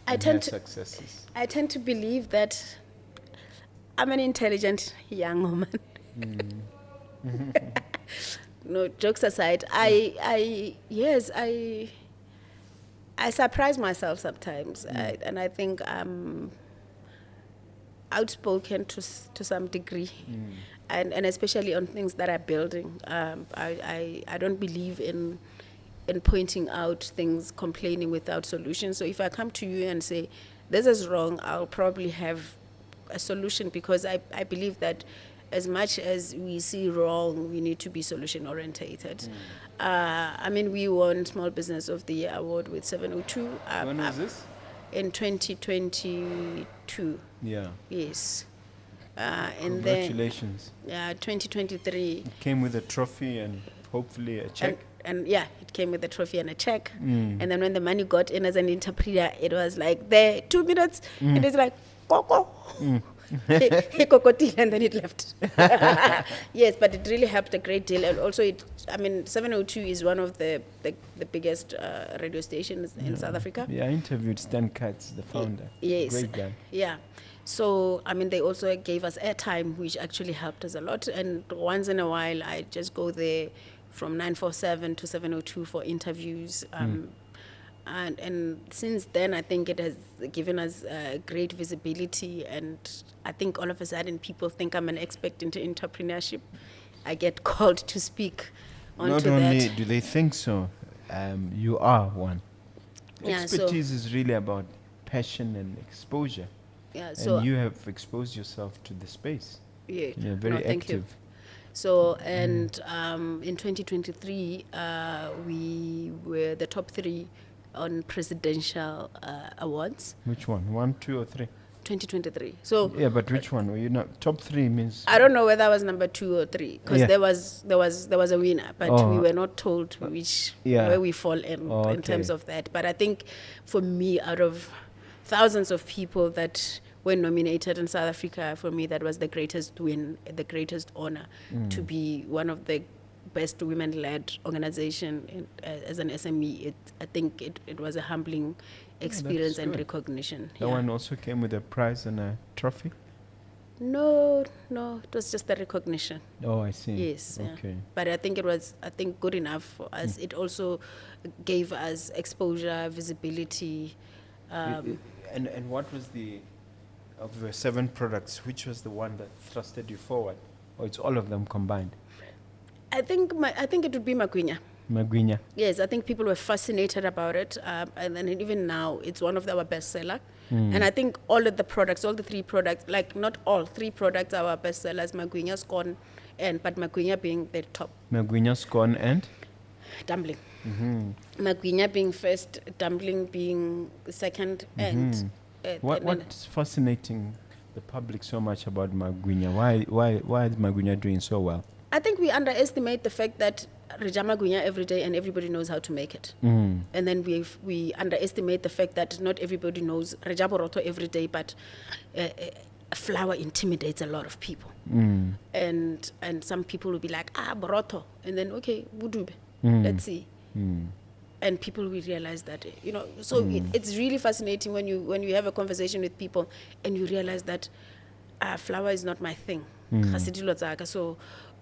A: and her successes.
B: I tend to believe that I'm an intelligent young woman. No, jokes aside, I surprise myself sometimes, and I think I'm outspoken to some degree, and especially on things that are building. I don't believe in pointing out things, complaining without solutions. So if I come to you and say this is wrong, I'll probably have a solution, because I believe that as much as we see wrong, we need to be solution orientated. We won Small Business of the Year award with 702.
A: When was this?
B: In 2022.
A: Yeah.
B: Yes.
A: Congratulations.
B: And then, 2023.
A: It came with a trophy and hopefully a check.
B: And yeah, it came with a trophy and a check. And then when the money got in as an interpreter, it was like, there, 2 minutes, and it's like, Coco. He cocotiled and then it left. Yes, but it really helped a great deal. And also, 702 is one of the biggest radio stations in South Africa.
A: Yeah, I interviewed Stan Katz, the founder.
B: Yes.
A: Great guy.
B: Yeah. So, they also gave us airtime, which actually helped us a lot. And once in a while, I just go there from 947 to 702 for interviews. And since then, I think it has given us great visibility, and I think all of a sudden people think I'm an expert into entrepreneurship. I get called to speak onto that.
A: Not only do they think so, you are one.
B: Yeah,
A: expertise is really about passion and exposure.
B: Yeah, so
A: and you have exposed yourself to the space.
B: Yeah,
A: you're very active.
B: Thank you. So, and in 2023, we were the top 3 on presidential awards,
A: Which one? 1, 2, or 3?
B: 2023. So
A: Yeah, but which one? Were you not top 3 means?
B: I don't know whether I was number 2 or 3 because
A: Yeah.
B: there was a winner, but we
A: Oh.
B: were not told which
A: Yeah.
B: where we fall in terms
A: Okay.
B: of that. But I think for me, out of thousands of people that were nominated in South Africa, for me that was the greatest win, the greatest honor to be one of the best women-led organization as an SME. I think it was a humbling experience and
A: good.
B: recognition.
A: That one also came with a prize and a trophy?
B: No, it was just the recognition.
A: Oh, I see.
B: Yes. Yeah.
A: Okay.
B: But I think it was, good enough for us. It also gave us exposure, visibility.
A: And what was of the 7 products, which was the one that thrusted you forward? Or it's all of them combined?
B: I think it would be Magwinya.
A: Magwinya.
B: Yes, I think people were fascinated about it, and then even now it's one of our bestseller. And I think all of the products, all the 3 products, like not all 3 products are our bestsellers. Magwinya, scone, but Magwinya being the top.
A: Magwinya, scone, and?
B: Dumpling. Magwinya being first, dumpling being second, and
A: What's fascinating the public so much about Magwinya? Why is Magwinya doing so well?
B: I think we underestimate the fact that Reja Magwinya every day and everybody knows how to make it. And then we underestimate the fact that not everybody knows Reja Boroto every day, but flour intimidates a lot of people. And some people will be like, Boroto. And then, okay, Budube, let's see. And people will realize that, so it's really fascinating when you have a conversation with people and you realize that flour is not my thing. So,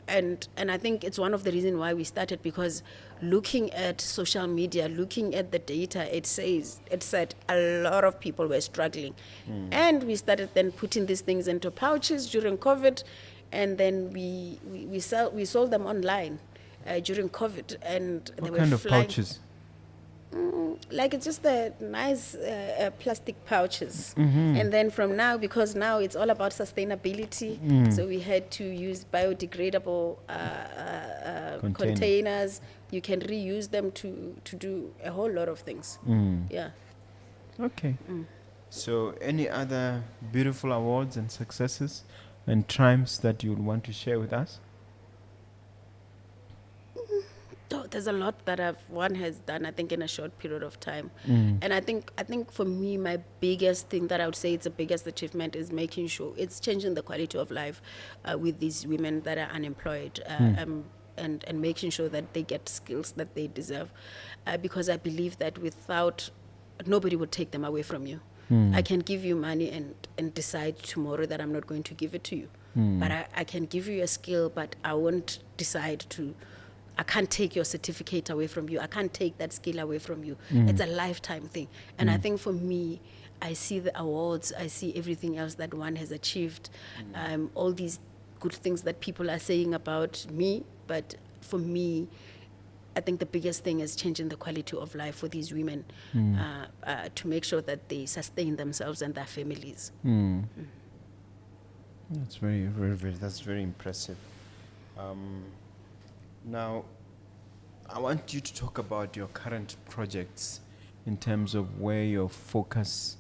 B: and I think it's one of the reasons why we started, because looking at social media, looking at the data, it said a lot of people were struggling. And we started then putting these things into pouches during COVID, and then we sold them online during COVID. And
A: What
B: they were
A: kind of
B: flying.
A: pouches?
B: Like it's just the nice plastic pouches. And then from now, because now it's all about sustainability, so we had to use biodegradable containers. You can reuse them to do a whole lot of things. Yeah.
A: Okay. So any other beautiful awards and successes and triumphs that you would want to share with us?
B: Oh, there's a lot that one has done, I think, in a short period of time. And I think for me, my biggest thing that I would say it's the biggest achievement is making sure it's changing the quality of life with these women that are unemployed, and making sure that they get skills that they deserve, because I believe that nobody would take them away from you. I can give you money and decide tomorrow that I'm not going to give it to you. But I can give you a skill, but I won't decide to. I can't take your certificate away from you. I can't take that skill away from you. It's a lifetime thing. And I think for me, I see the awards, I see everything else that one has achieved, all these good things that people are saying about me. But for me, I think the biggest thing is changing the quality of life for these women, to make sure that they sustain themselves and their families.
A: That's that's very impressive. Now, I want you to talk about your current projects in terms of where your focus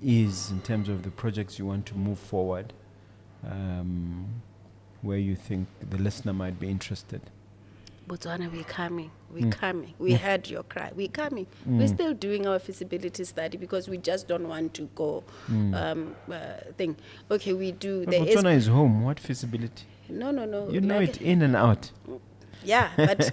A: is, in terms of the projects you want to move forward, where you think the listener might be interested.
B: Botswana, we're coming. We heard your cry. We're coming. We're still doing our feasibility study because we just don't want to go thing. Okay, we do.
A: But Botswana is home. What feasibility?
B: No.
A: You know it in and out.
B: Yeah, but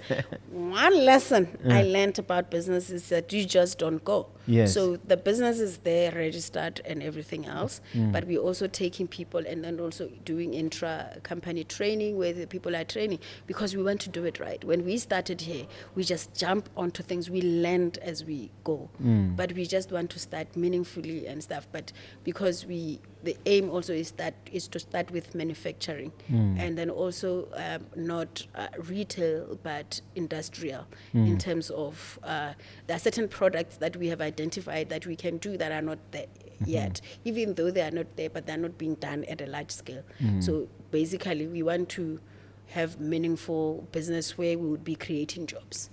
B: one lesson I learned about business is that you just don't go.
A: Yes.
B: So the business is there, registered and everything else, but we're also taking people and then also doing intra-company training where the people are training because we want to do it right. When we started here, we just jump onto things. We learned as we go, but we just want to start meaningfully and stuff. But because the aim also is to start with manufacturing and then also not retail but industrial in terms of there are certain products that we have identified that we can do that are not there yet, even though they are not there, but they're not being done at a large scale. So basically we want to have meaningful business where we would be creating jobs.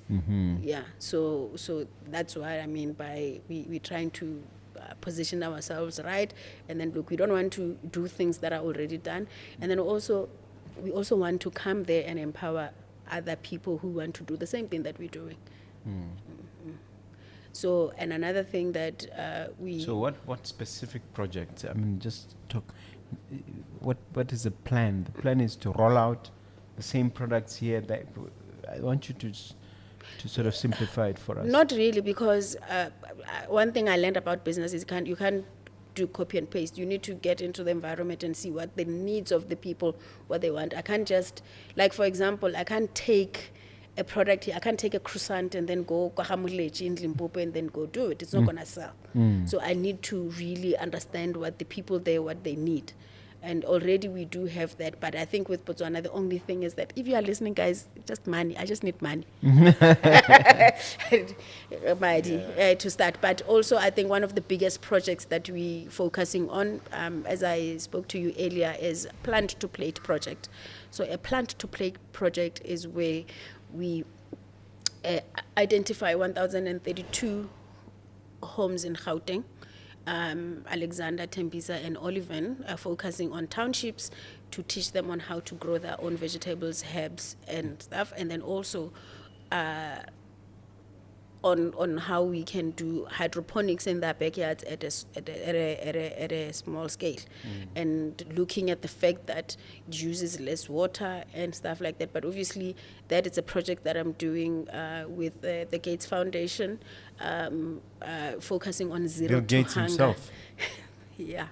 B: Yeah, so that's what I mean by we're trying to position ourselves right, and then look, we don't want to do things that are already done, and then also we also want to come there and empower other people who want to do the same thing that we're doing. So, and another thing that
A: So what specific projects? I mean, just talk. What is the plan? The plan is to roll out the same products here. That I want you to sort of simplify it for us.
B: Not really, because one thing I learned about business is you can't do copy and paste. You need to get into the environment and see what the needs of the people, what they want. I can't just, like for example, I can't take a product here. I can't take a croissant and then go Kwahamulechi in Limpopo and then go do it. It's not gonna sell. So I need to really understand what the people there, what they need. And already we do have that, but I think with Botswana, the only thing is that if you are listening, guys, just money. I just need money to start. But also, I think one of the biggest projects that we focusing on, as I spoke to you earlier, is plant to plate project. So a plant to plate project is where we identify 1,032 homes in Gauteng. Alexander, Tembisa, and Oliven are focusing on townships to teach them on how to grow their own vegetables, herbs, and stuff, and then also on how we can do hydroponics in their backyards at a small scale, and looking at the fact that it uses less water and stuff like that. But obviously, that is a project that I'm doing with the Gates Foundation, focusing on zero
A: Bill
B: to
A: Gates
B: hunger.
A: himself.
B: Yeah,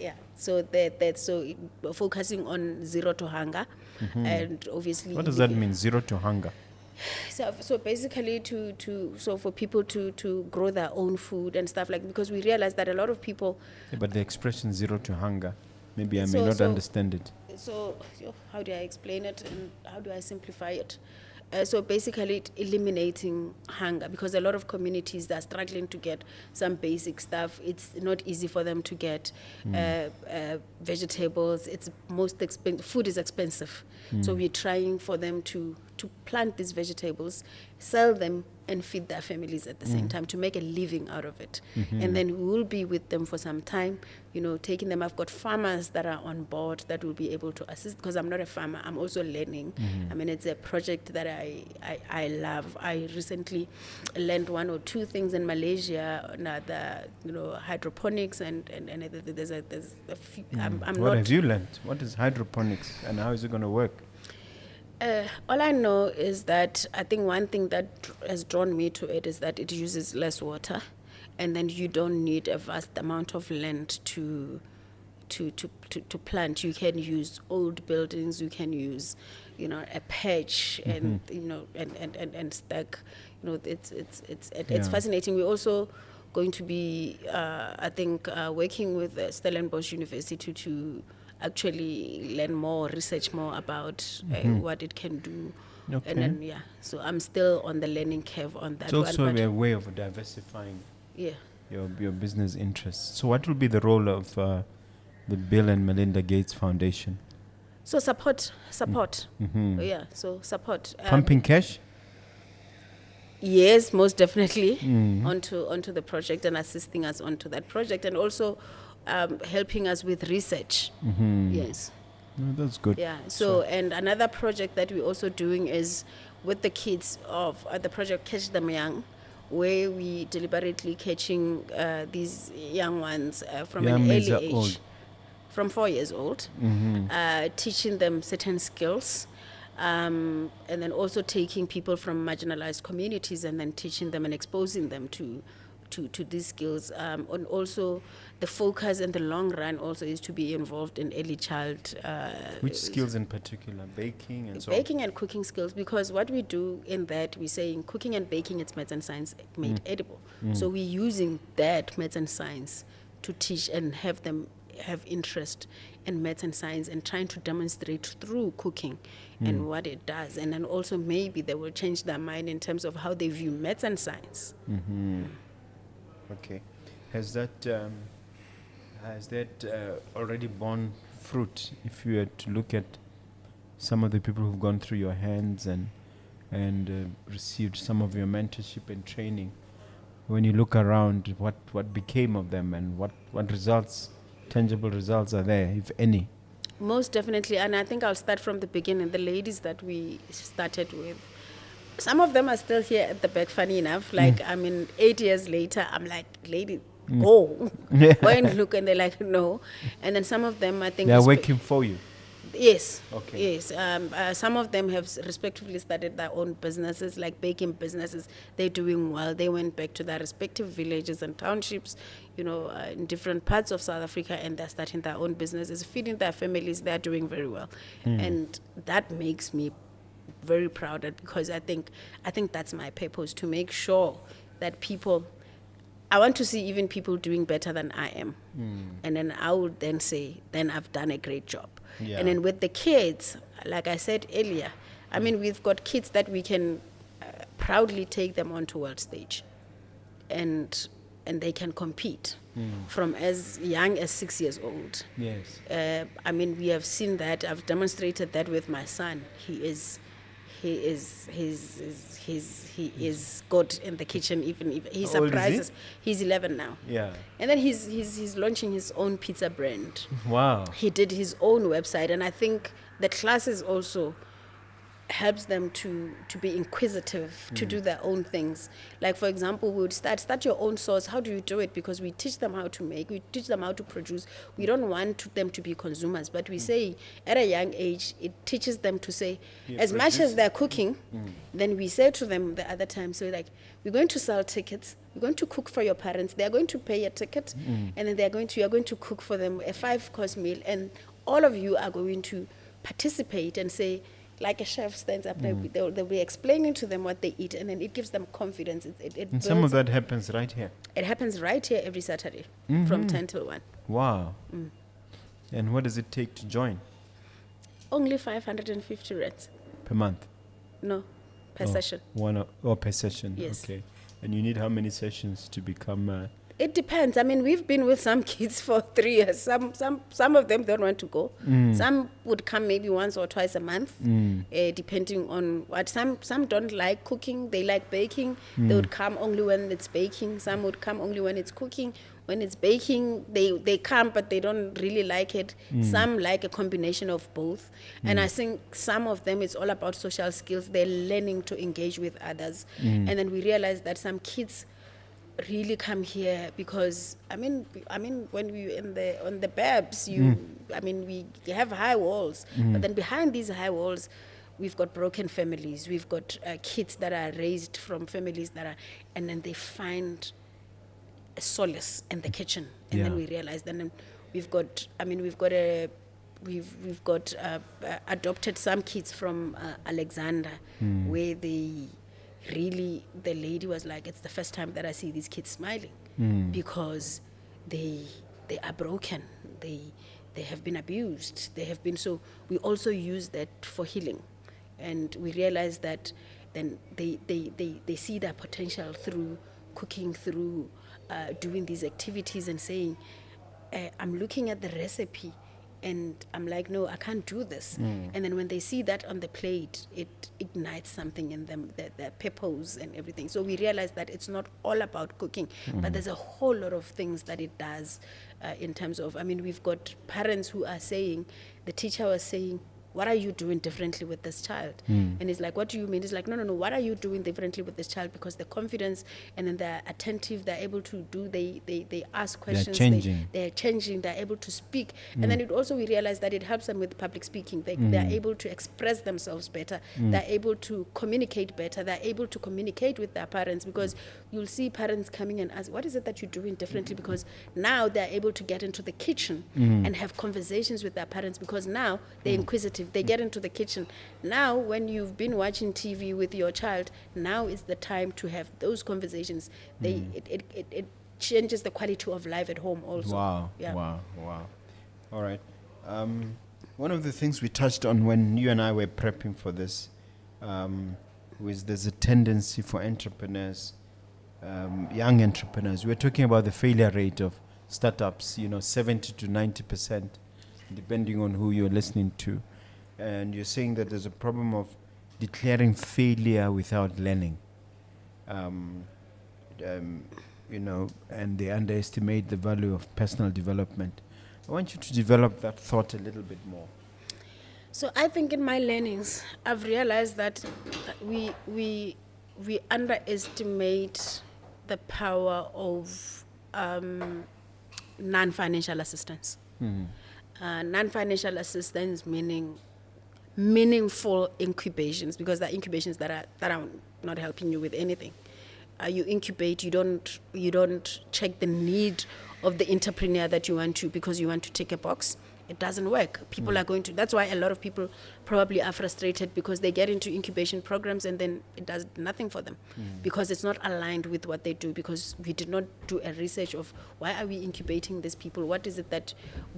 B: yeah. So focusing on zero to hunger, and obviously.
A: What does that mean? Zero to hunger.
B: So basically so for people to grow their own food and stuff like, because we realize that a lot of people.
A: Yeah, but the expression zero to hunger, maybe I may
B: So-
A: not
B: so-
A: understand it.
B: So how do I explain it and how do I simplify it? So basically eliminating hunger, because a lot of communities are struggling to get some basic stuff. It's not easy for them to get vegetables. It's most expensive. Food is expensive. So we're trying for them to plant these vegetables, sell them, and feed their families at the same time, to make a living out of it. And then we will be with them for some time, taking them. I've got farmers that are on board that will be able to assist, because I'm not a farmer. I'm also learning. I mean, it's a project that I love. I recently learned one or two things in Malaysia, the hydroponics, and there's a few. I'm
A: What
B: not.
A: have you learned? What is hydroponics and how is it going to work?
B: All I know is that I think one thing that has drawn me to it is that it uses less water, and then you don't need a vast amount of land to plant. You can use old buildings. You can use, a patch and and stack. It's fascinating. We're also going to be, I think, working with Stellenbosch University to actually learn more, research more about what it can do.
A: Okay.
B: And then, so I'm still on the learning curve on that
A: It's
B: one.
A: also
B: but
A: a way of diversifying
B: yeah.
A: your business interests. So what will be the role of the Bill and Melinda Gates Foundation?
B: So support. Yeah, so support.
A: Pumping cash?
B: Yes, most definitely, onto the project and assisting us onto that project, and also helping us with research. Yes.
A: No, that's good.
B: Yeah. So, and another project that we're also doing is with the kids of the project Catch Them Young, where we deliberately catching these young ones from
A: Young
B: an
A: means
B: early
A: are old.
B: age, from 4 years old, teaching them certain skills. And then also taking people from marginalized communities and then teaching them and exposing them to these skills. And also the focus in the long run also is to be involved in early child.
A: Which skills in particular? Baking and so on?
B: Baking and cooking skills, because what we do in that, we say in cooking and baking, it's maths and science made edible. So we're using that maths and science to teach and have them have interest in maths and science, and trying to demonstrate through cooking and what it does. And then also maybe they will change their mind in terms of how they view maths and science.
A: Okay. Has that already borne fruit? If you were to look at some of the people who've gone through your hands and received some of your mentorship and training, when you look around, what became of them, and what results, tangible results are there, if any?
B: Most definitely, and I think I'll start from the beginning. The ladies that we started with, some of them are still here at the back, funny enough. Like, 8 years later, I'm like, lady, go. Go and look, and they're like, no. And then some of them, I think...
A: They're working for you.
B: Yes.
A: Okay.
B: Yes. Some of them have respectively started their own businesses, like baking businesses. They're doing well. They went back to their respective villages and townships, in different parts of South Africa, and they're starting their own businesses, feeding their families. They're doing very well. And that makes me very proud, because I think that's my purpose, to make sure that people... I want to see even people doing better than I am. And then I would then say, then I've done a great job.
A: Yeah.
B: And then with the kids, like I said earlier, we've got kids that we can proudly take them onto world stage. And they can compete from as young as 6 years old.
A: Yes.
B: We have seen that. I've demonstrated that with my son. He is good in the kitchen. Even if he
A: How old is he?
B: surprises. He's 11 now.
A: Yeah.
B: And then he's launching his own pizza brand.
A: Wow.
B: He did his own website, and I think the classes also helps them to be inquisitive, to do their own things. Like, for example, we would start your own sauce. How do you do it? Because we teach them how to make, we teach them how to produce. We don't want them to be consumers, but we say at a young age, it teaches them to say, as much as they're cooking, then we say to them the other time, so like, we're going to sell tickets, we're going to cook for your parents, they're going to pay a ticket, and then you're going to cook for them a 5-course meal, and all of you are going to participate and say, like a chef stands up, they'll be explaining to them what they eat, and then it gives them confidence.
A: And some of that happens right here.
B: It happens right here every Saturday from 10 till 1.
A: Wow. And what does it take to join?
B: Only 550 rands.
A: Per month?
B: No, per session.
A: Per session.
B: Yes.
A: Okay. And you need how many sessions to become...
B: It depends. We've been with some kids for 3 years. Some of them don't want to go. Some would come maybe once or twice a month, depending on what. Some don't like cooking. They like baking. They would come only when it's baking. Some would come only when it's cooking. When it's baking, they come, but they don't really like it. Some like a combination of both. And I think some of them, it's all about social skills. They're learning to engage with others. And then we realize that some kids really come here because when we on the Babs, we have high walls, but then behind these high walls, we've got broken families, we've got kids that are raised from families and then they find a solace in the kitchen, and then we realize then we've got adopted some kids from Alexander, where the lady was like, it's the first time that I see these kids smiling, because they are broken, they have been abused, so we also use that for healing, and we realize that then they see their potential through cooking, through doing these activities, and saying, I'm looking at the recipe and I'm like, no, I can't do this. And then when they see that on the plate, it ignites something in them, their purpose and everything. So we realize that it's not all about cooking, but there's a whole lot of things that it does in terms of, we've got parents who are saying, the teacher was saying, what are you doing differently with this child? And it's like, what do you mean? It's like, no, what are you doing differently with this child? Because the confidence, and then they're attentive, they're able to do, they ask questions. They're changing, they're able to speak. And then we realize that it helps them with public speaking. They're able to express themselves better. They're able to communicate better. They're able to communicate with their parents, because you'll see parents coming and ask, what is it that you're doing differently? Because now they're able to get into the kitchen and have conversations with their parents, because now they're inquisitive. They get into the kitchen. Now, when you've been watching TV with your child, now is the time to have those conversations. It changes the quality of life at home also.
A: Wow. All right. One of the things we touched on when you and I were prepping for this was there's a tendency for entrepreneurs, young entrepreneurs. We're talking about the failure rate of startups, 70 to 90%, depending on who you're listening to. and you're saying that there's a problem of declaring failure without learning. Um, you know, and they underestimate the value of personal development. I want you to develop that thought a little bit more.
B: So I think in my learnings, I've realized that we underestimate the power of non-financial assistance. Non-financial assistance meaning meaningful incubations, because there are incubations that are not helping you with anything. You incubate, you don't check the need of the entrepreneur that you want to, because you want to tick a box. It doesn't work. People are going to, that's why a lot of people probably are frustrated, because they get into incubation programs and then it does nothing for them, because it's not aligned with what they do, because we did not do a research of why are we incubating these people, what is it that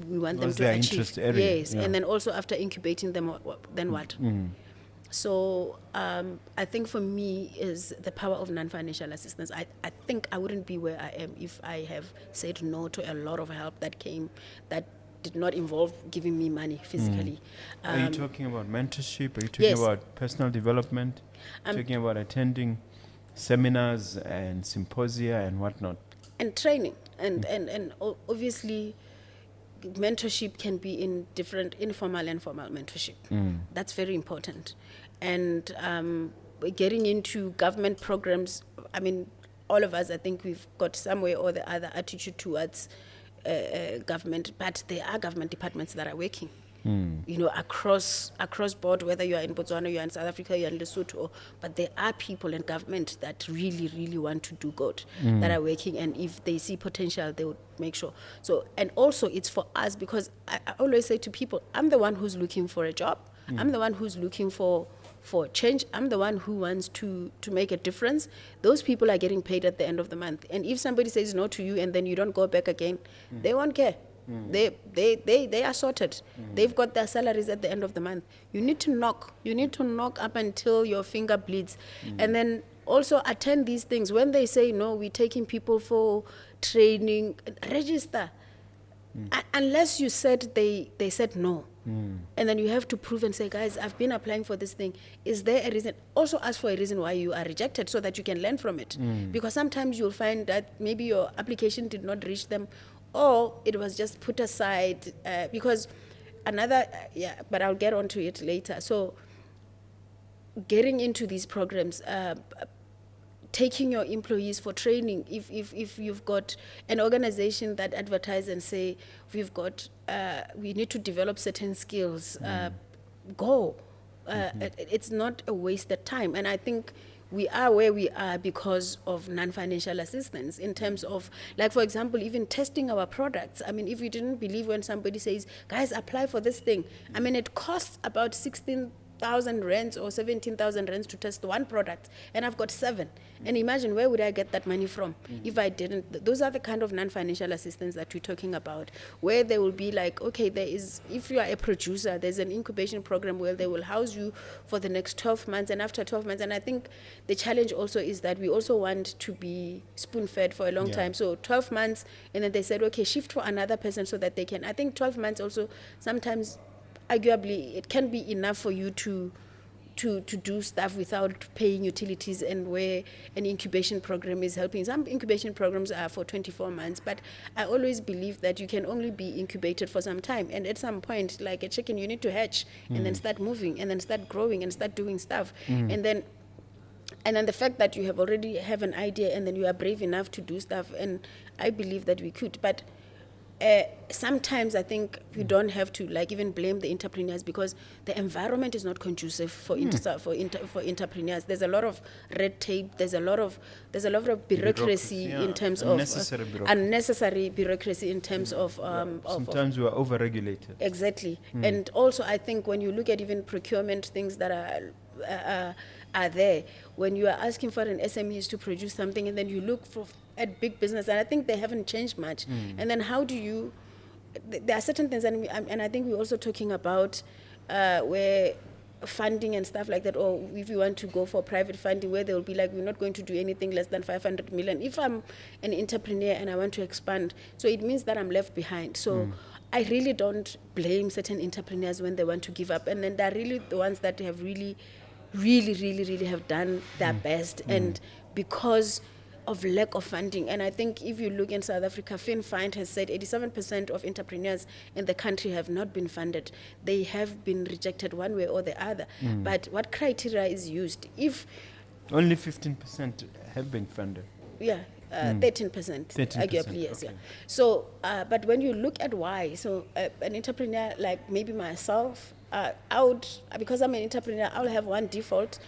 B: we want them
A: What's
B: to
A: their
B: achieve.
A: interest area?
B: Yes,
A: Yeah.
B: and then also after incubating them, then what? So I think for me is the power of non-financial assistance. I think I wouldn't be where I am if I have said no to a lot of help that came that did not involve giving me money physically.
A: Are you talking about mentorship? Are you talking
B: yes.
A: about personal development? Talking about attending seminars and symposia and whatnot?
B: And training and obviously mentorship can be in different informal and formal mentorship. That's very important. And getting into government programs, I mean, all of us, I think we've got some way or the other attitude towards government, but there are government departments that are working. You know, across board, whether you are in Botswana, you are in South Africa, you are in Lesotho, but there are people in government that really, really want to do good, that are working, and if they see potential, they would make sure. So, and also it's for us, because I always say to people, I'm the one who's looking for a job, I'm the one who's looking for change, I'm the one who wants to make a difference. Those people are getting paid at the end of the month, and if somebody says no to you and then you don't go back again, they won't care. They are sorted. They've got their salaries at the end of the month. You need to knock up until your finger bleeds. And then also attend these things. When they say no, we're taking people for training, register. Unless you said they said no. And then you have to prove and say, guys, I've been applying for this thing. Is there a reason? Also ask for a reason why you are rejected, so that you can learn from it. Because sometimes you'll find that maybe your application did not reach them, or it was just put aside, because but I'll get onto it later. So getting into these programs, taking your employees for training. If you've got an organization that advertise and say, we need to develop certain skills, go. It's not a wasted time. And I think we are where we are because of non-financial assistance, in terms of, like, for example, even testing our products. I mean, if you didn't believe when somebody says, guys, apply for this thing, I mean, it costs about 16,000 rands or 17,000 rands to test one product, and I've got 7. And imagine, where would I get that money from if I didn't? Those are the kind of non-financial assistance that we're talking about, where they will be like, okay, if you are a producer, there's an incubation program where they will house you for the next 12 months, and after 12 months, and I think the challenge also is that we also want to be spoon-fed for a long time. So 12 months, and then they said, okay, shift for another person so that they can. I think 12 months also, sometimes, arguably, it can be enough for you to do stuff without paying utilities, and where an incubation program is helping. Some incubation programs are for 24 months, but I always believe that you can only be incubated for some time, and at some point, like a chicken, you need to hatch and then start moving and then start growing and start doing stuff. And then the fact that you have an idea, and then you are brave enough to do stuff, and I believe that we could. But sometimes I think we don't have to even blame the entrepreneurs, because the environment is not conducive for entrepreneurs. There's a lot of red tape. There's a lot of bureaucracy in terms of unnecessary bureaucracy in terms of
A: sometimes we are overregulated.
B: Exactly. And also I think when you look at even procurement things that are there, when you are asking for an SMEs to produce something, and then you look at big business, and I think they haven't changed much. And then how do you? There are certain things, and I think we're also talking about where funding and stuff like that, or if you want to go for private funding, where they will be like, we're not going to do anything less than 500 million. If I'm an entrepreneur and I want to expand, so it means that I'm left behind. So I really don't blame certain entrepreneurs when they want to give up, and then they're really the ones that have really have done their best, and because of lack of funding. And I think if you look in South Africa, FinFind has said 87% of entrepreneurs in the country have not been funded. They have been rejected one way or the other. But what criteria is used? If
A: Only 15% have been funded.
B: yeah, 13%,
A: 13%,
B: arguably, yes,
A: okay.
B: yeah. So, but when you look at why, so an entrepreneur like maybe myself, I would, because I'm an entrepreneur, I'll have one default,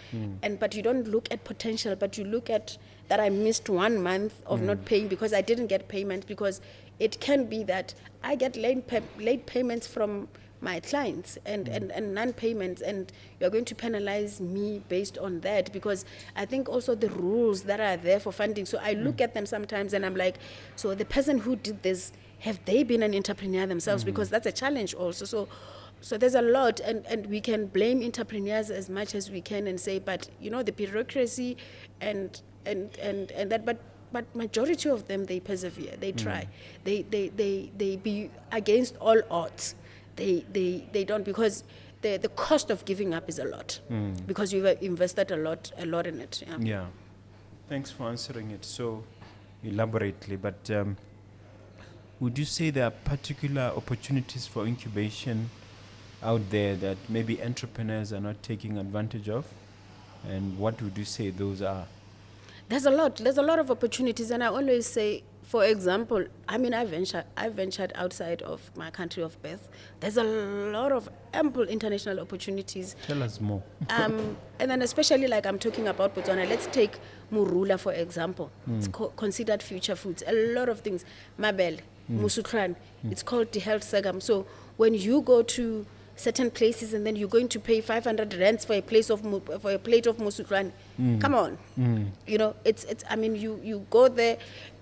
B: but you don't look at potential, but you look at that I missed 1 month of not paying because I didn't get payment, because it can be that I get late payments from my clients and non-payments, and you're going to penalize me based on that, because I think also the rules that are there for funding. So I look at them sometimes and I'm like, so the person who did this, have they been an entrepreneur themselves? Because that's a challenge also. So there's a lot, and we can blame entrepreneurs as much as we can and say, but you know, the bureaucracy and that, but majority of them, they persevere, they try, they be against all odds. They don't, because the cost of giving up is a lot, because you've invested a lot in it.
A: Yeah. Thanks for answering it so elaborately. But would you say there are particular opportunities for incubation out there that maybe entrepreneurs are not taking advantage of? And what would you say those are?
B: There's a lot of opportunities, and I always say, for example, I mean, I ventured outside of my country of birth. There's a lot of ample international opportunities.
A: Tell us more.
B: And then especially, like I'm talking about Botswana, let's take Murula, for example. It's considered future foods. A lot of things. Mabel, Musutran, it's called the health segam. So when you go to certain places and then you're going to pay 500 rands for a plate of musutran, come on. You know, it's I mean, you go there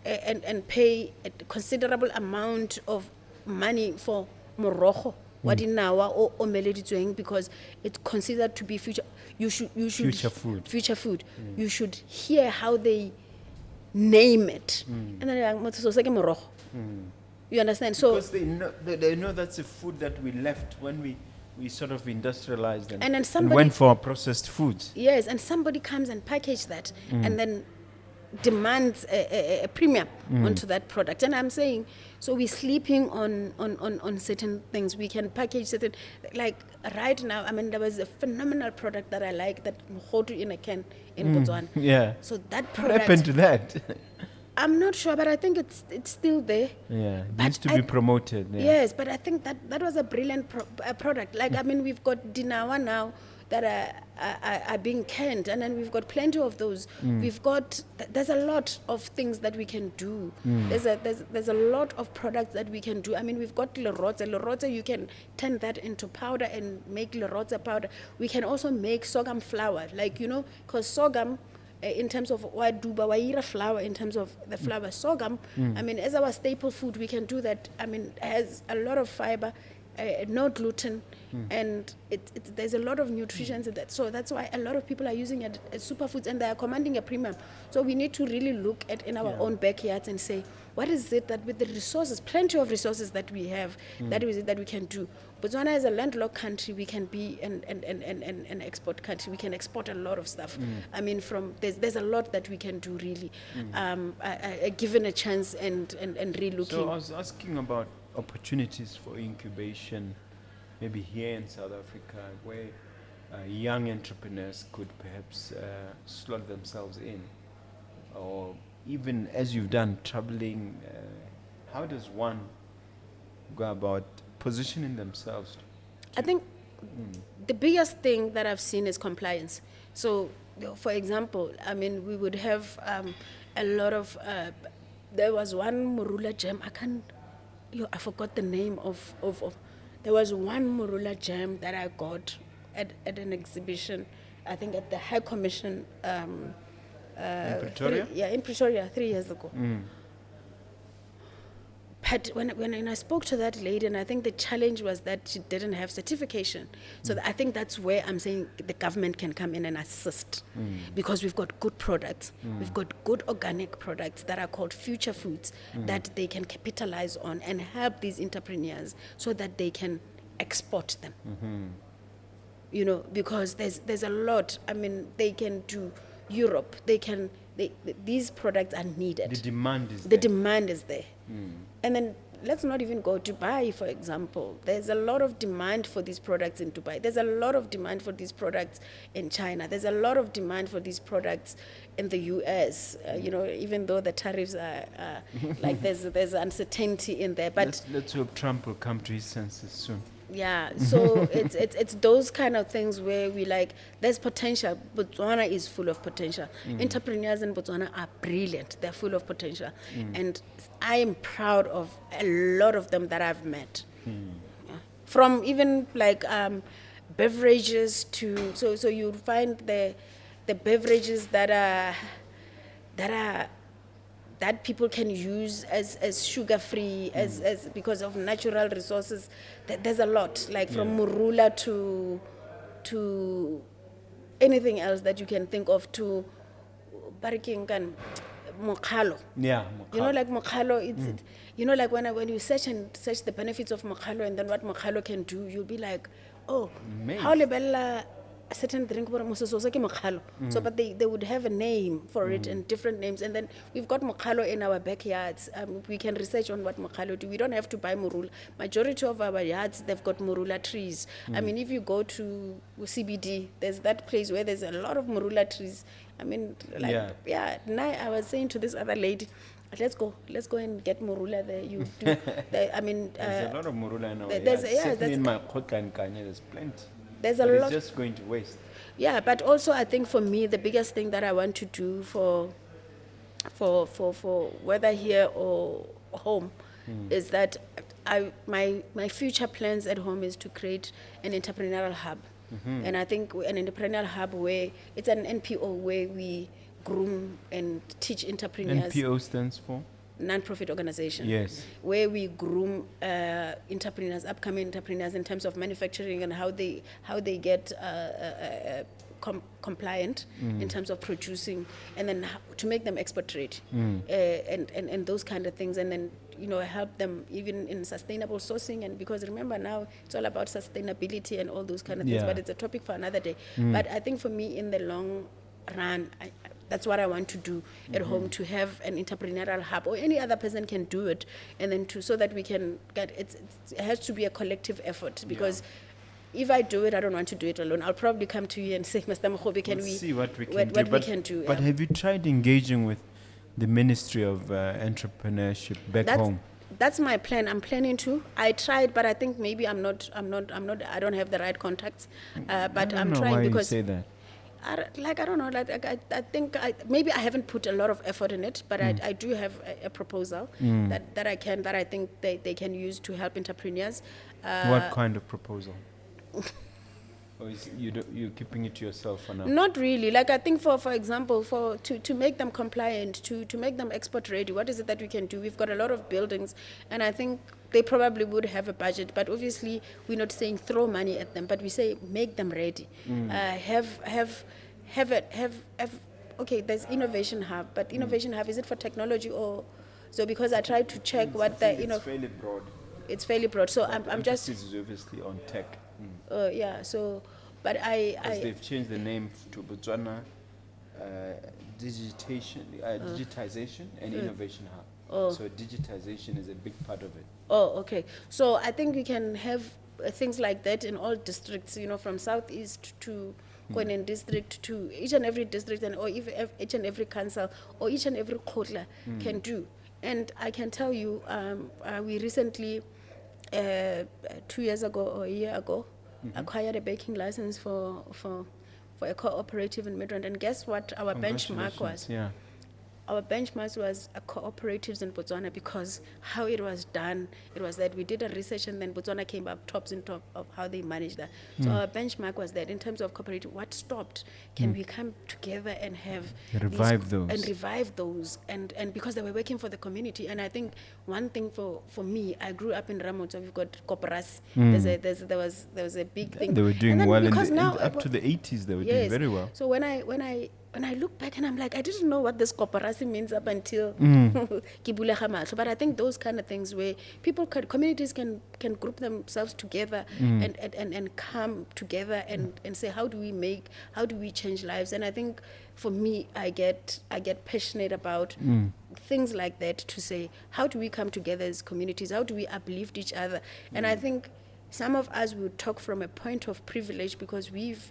B: and pay a considerable amount of money for morogo wadinawa or omeleditsweng, because it's considered to be future. You should future food. You should hear how they name it, and then morogo. You understand? So
A: because they know that's a food that we left when we sort of industrialized
B: and then
A: and went for processed foods.
B: Yes, and somebody comes and package that and then demands a premium onto that product. And I'm saying, so we're sleeping on certain things. We can package certain, like right now, I mean, there was a phenomenal product that I like, that mhodu in a can in Botswana.
A: Yeah.
B: So that
A: What
B: product,
A: happened to that?
B: I'm not sure, but I think it's still there.
A: Yeah, it
B: But
A: needs to be promoted. Yeah.
B: Yes, but I think that was a brilliant product. Like, I mean, we've got dinawa now that are being canned, and then we've got plenty of those. We've got, there's a lot of things that we can do. There's a lot of products that we can do. I mean, we've got lerotse, you can turn that into powder and make lerotse powder. We can also make sorghum flour, like, you know, because sorghum, in terms of waira flour, in terms of the flour, sorghum, I mean, as our staple food, we can do that. I mean, it has a lot of fiber, no gluten, and there's a lot of nutrition in that. So that's why a lot of people are using it as superfoods, and they are commanding a premium. So we need to really look at in our own backyards and say, what is it that with the resources, plenty of resources that we have, that is it that we can do? Botswana is a landlocked country. We can be an export country. We can export a lot of stuff. I mean, there's a lot that we can do, really, given a chance and re-looking.
A: So I was asking about opportunities for incubation, maybe here in South Africa, where young entrepreneurs could perhaps slot themselves in, or even as you've done, traveling. How does one go about positioning themselves?
B: I think the biggest thing that I've seen is compliance. So, for example, I mean, we would have a lot of. There was one Morula jam. I forgot the name of. There was one Morula jam that I got at an exhibition. I think at the High Commission.
A: In Pretoria?
B: In Pretoria 3 years ago. But when I spoke to that lady, and I think the challenge was that she didn't have certification. So I think that's where I'm saying the government can come in and assist, because we've got good products. We've got good organic products that are called future foods that they can capitalize on and help these entrepreneurs so that they can export them. You know, because there's a lot. I mean, they can do Europe. These products are needed.
A: The demand is
B: The
A: there.
B: demand is there. And then let's not even go to Dubai, for example. There's a lot of demand for these products in Dubai. There's a lot of demand for these products in China. There's a lot of demand for these products in the US. You know, even though the tariffs are like there's uncertainty in there. But
A: Let's hope Trump will come to his senses soon.
B: yeah, so it's those kind of things where we like, there's potential. Botswana is full of potential. Entrepreneurs in Botswana are brilliant. They're full of potential. And I am proud of a lot of them that I've met. Yeah. From even like beverages to, so you'll find the beverages that people can use as sugar-free, as because of natural resources. There's a lot, like from morula to anything else that you can think of, to bariking mokhalo.
A: Yeah.
B: You know, like mokhalo, you know, like when you search the benefits of mokhalo and then what mokhalo can do, you'll be like, oh,
A: Amazed.
B: how lebella a certain drink so but they would have a name for it and different names, and then we've got mokhalo in our backyards. We can research on what mokhalo do. We don't have to buy morula. Majority of our yards, they've got morula trees. I mean, if you go to CBD, there's that place where there's a lot of morula trees. I mean, like, now I was saying to this other lady, let's go and get morula there. You do. I mean,
A: there's a lot of morula in our
B: there's-
A: yards.
B: yeah,
A: Certainly
B: that's-
A: in my Kotla and Kanye, there's plenty.
B: there's
A: But
B: a
A: it's
B: lot.
A: just going to waste.
B: Yeah, but also I think for me the biggest thing that I want to do for whether here or home is that my future plans at home is to create an entrepreneurial hub. And I think an entrepreneurial hub where it's an NPO where we groom and teach entrepreneurs.
A: NPO stands for?
B: Non-profit organization.
A: Yes.
B: Where we groom entrepreneurs, upcoming entrepreneurs, in terms of manufacturing and how they get compliant in terms of producing, and then to make them export ready, and those kind of things, and then, you know, help them even in sustainable sourcing. And because remember now it's all about sustainability and all those kind of things,
A: Yeah.
B: but it's a topic for another day. But I think for me, in the long run, that's what I want to do at home, to have an entrepreneurial hub, or any other person can do it, and then so that we can get it has to be a collective effort, because if I do it, I don't want to do it alone. I'll probably come to you and say, Mr. Mogobe, can
A: We'll
B: we
A: see what we can
B: what
A: do.
B: we can do?
A: But have you tried engaging with the Ministry of Entrepreneurship back home?
B: That's my plan. I'm planning to. I tried, but I think maybe I don't have the right contacts. But
A: I
B: I'm
A: don't know
B: trying
A: why
B: because
A: you say that.
B: I don't know. I think maybe I haven't put a lot of effort in it, but I do have a proposal that I think they can use to help entrepreneurs. Uh,
A: What kind of proposal? Or is you're keeping it to yourself for now?
B: Not really. Like, I think for example, to make them compliant, to make them export ready, what is it that we can do? We've got a lot of buildings, and I think they probably would have a budget, but obviously we're not saying throw money at them, but we say make them ready. Okay, there's innovation hub, but innovation hub, is it for technology or so? Because I tried to check what the
A: It's fairly broad.
B: it's fairly broad. So
A: But
B: I'm just
A: emphasis is obviously on tech.
B: yeah. So, but
A: Because they've changed the name to Botswana Digitization and Innovation Hub. So digitization is a big part of it.
B: Oh, okay. So I think we can have things like that in all districts, you know, from southeast to Kwenin district to each and every district, and or if each and every council or each and every kotla can do. And I can tell you, we recently, 2 years ago or a year ago, acquired a baking license for a cooperative in Midrand. And guess what our benchmark was?
A: Yeah.
B: our benchmarks was cooperatives in Botswana, because how it was done, it was that we did a research and then Botswana came up tops in top of how they manage that. So our benchmark was that in terms of cooperative, what stopped? Can we come together and have
A: Revive those.
B: and revive those, and because they were working for the community. And I think one thing for me, I grew up in Ramotsa, we've got Koperas. There was a big thing.
A: They were
B: And
A: doing
B: then
A: well
B: because now
A: up to the 80s. They were doing
B: yes.
A: very well.
B: So when I look back and I'm like, I didn't know what this Koperasi means up until Kibulega Mahlo. But I think those kind of things where communities can group themselves together and come together and say, how do we change lives? And I think for me, I get passionate about things like that, to say, how do we come together as communities? How do we uplift each other? And I think some of us will talk from a point of privilege, because we've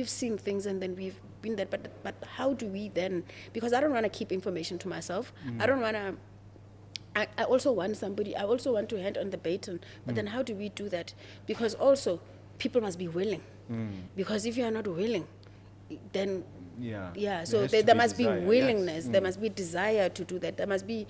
B: seen things and then we've been there, but how do we then, because I don't want to keep information to myself. I don't want to, I also want to hand on the baton, but then how do we do that? Because also people must be willing, because if you are not willing, then so there must be willingness, there must be desire to do that, there must be.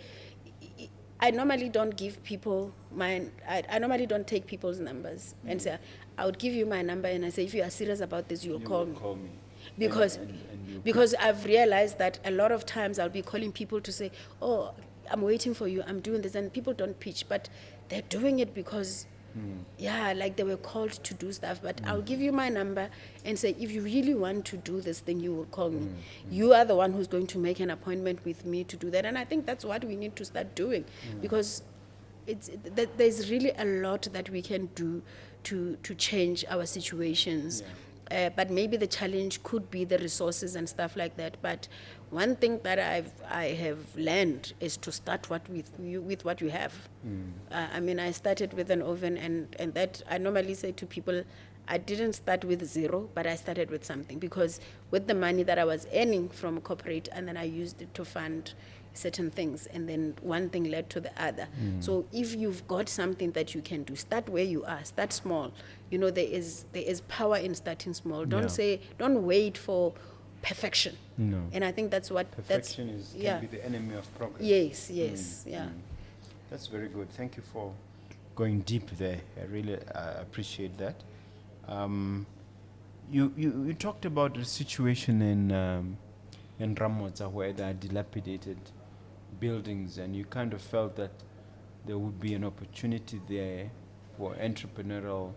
B: I normally don't give people I normally don't take people's numbers and say, I would give you my number and I say, if you are serious about this, you'll call me. Because I've realized that a lot of times I'll be calling people to say, oh, I'm waiting for you, I'm doing this, and people don't pitch, but they're doing it because like they were called to do stuff. But I'll give you my number and say, if you really want to do this thing, you will call me. You are the one who's going to make an appointment with me to do that. And I think that's what we need to start doing, because there's really a lot that we can do to change our situations. But maybe the challenge could be the resources and stuff like that. But one thing that I have learned is to start with what you have. I mean, I started with an oven, and that I normally say to people, I didn't start with zero, but I started with something, because with the money that I was earning from corporate, and then I used it to fund certain things, and then one thing led to the other. So if you've got something that you can do, start where you are, start small. You know, there is power in starting small. Don't wait for perfection.
A: No.
B: And I think that's what
A: Perfection can be the enemy of progress.
B: Yes, yeah.
A: That's very good. Thank you for going deep there. I really appreciate that. You talked about the situation in Ramotsa, where there are dilapidated buildings, and you kind of felt that there would be an opportunity there for entrepreneurial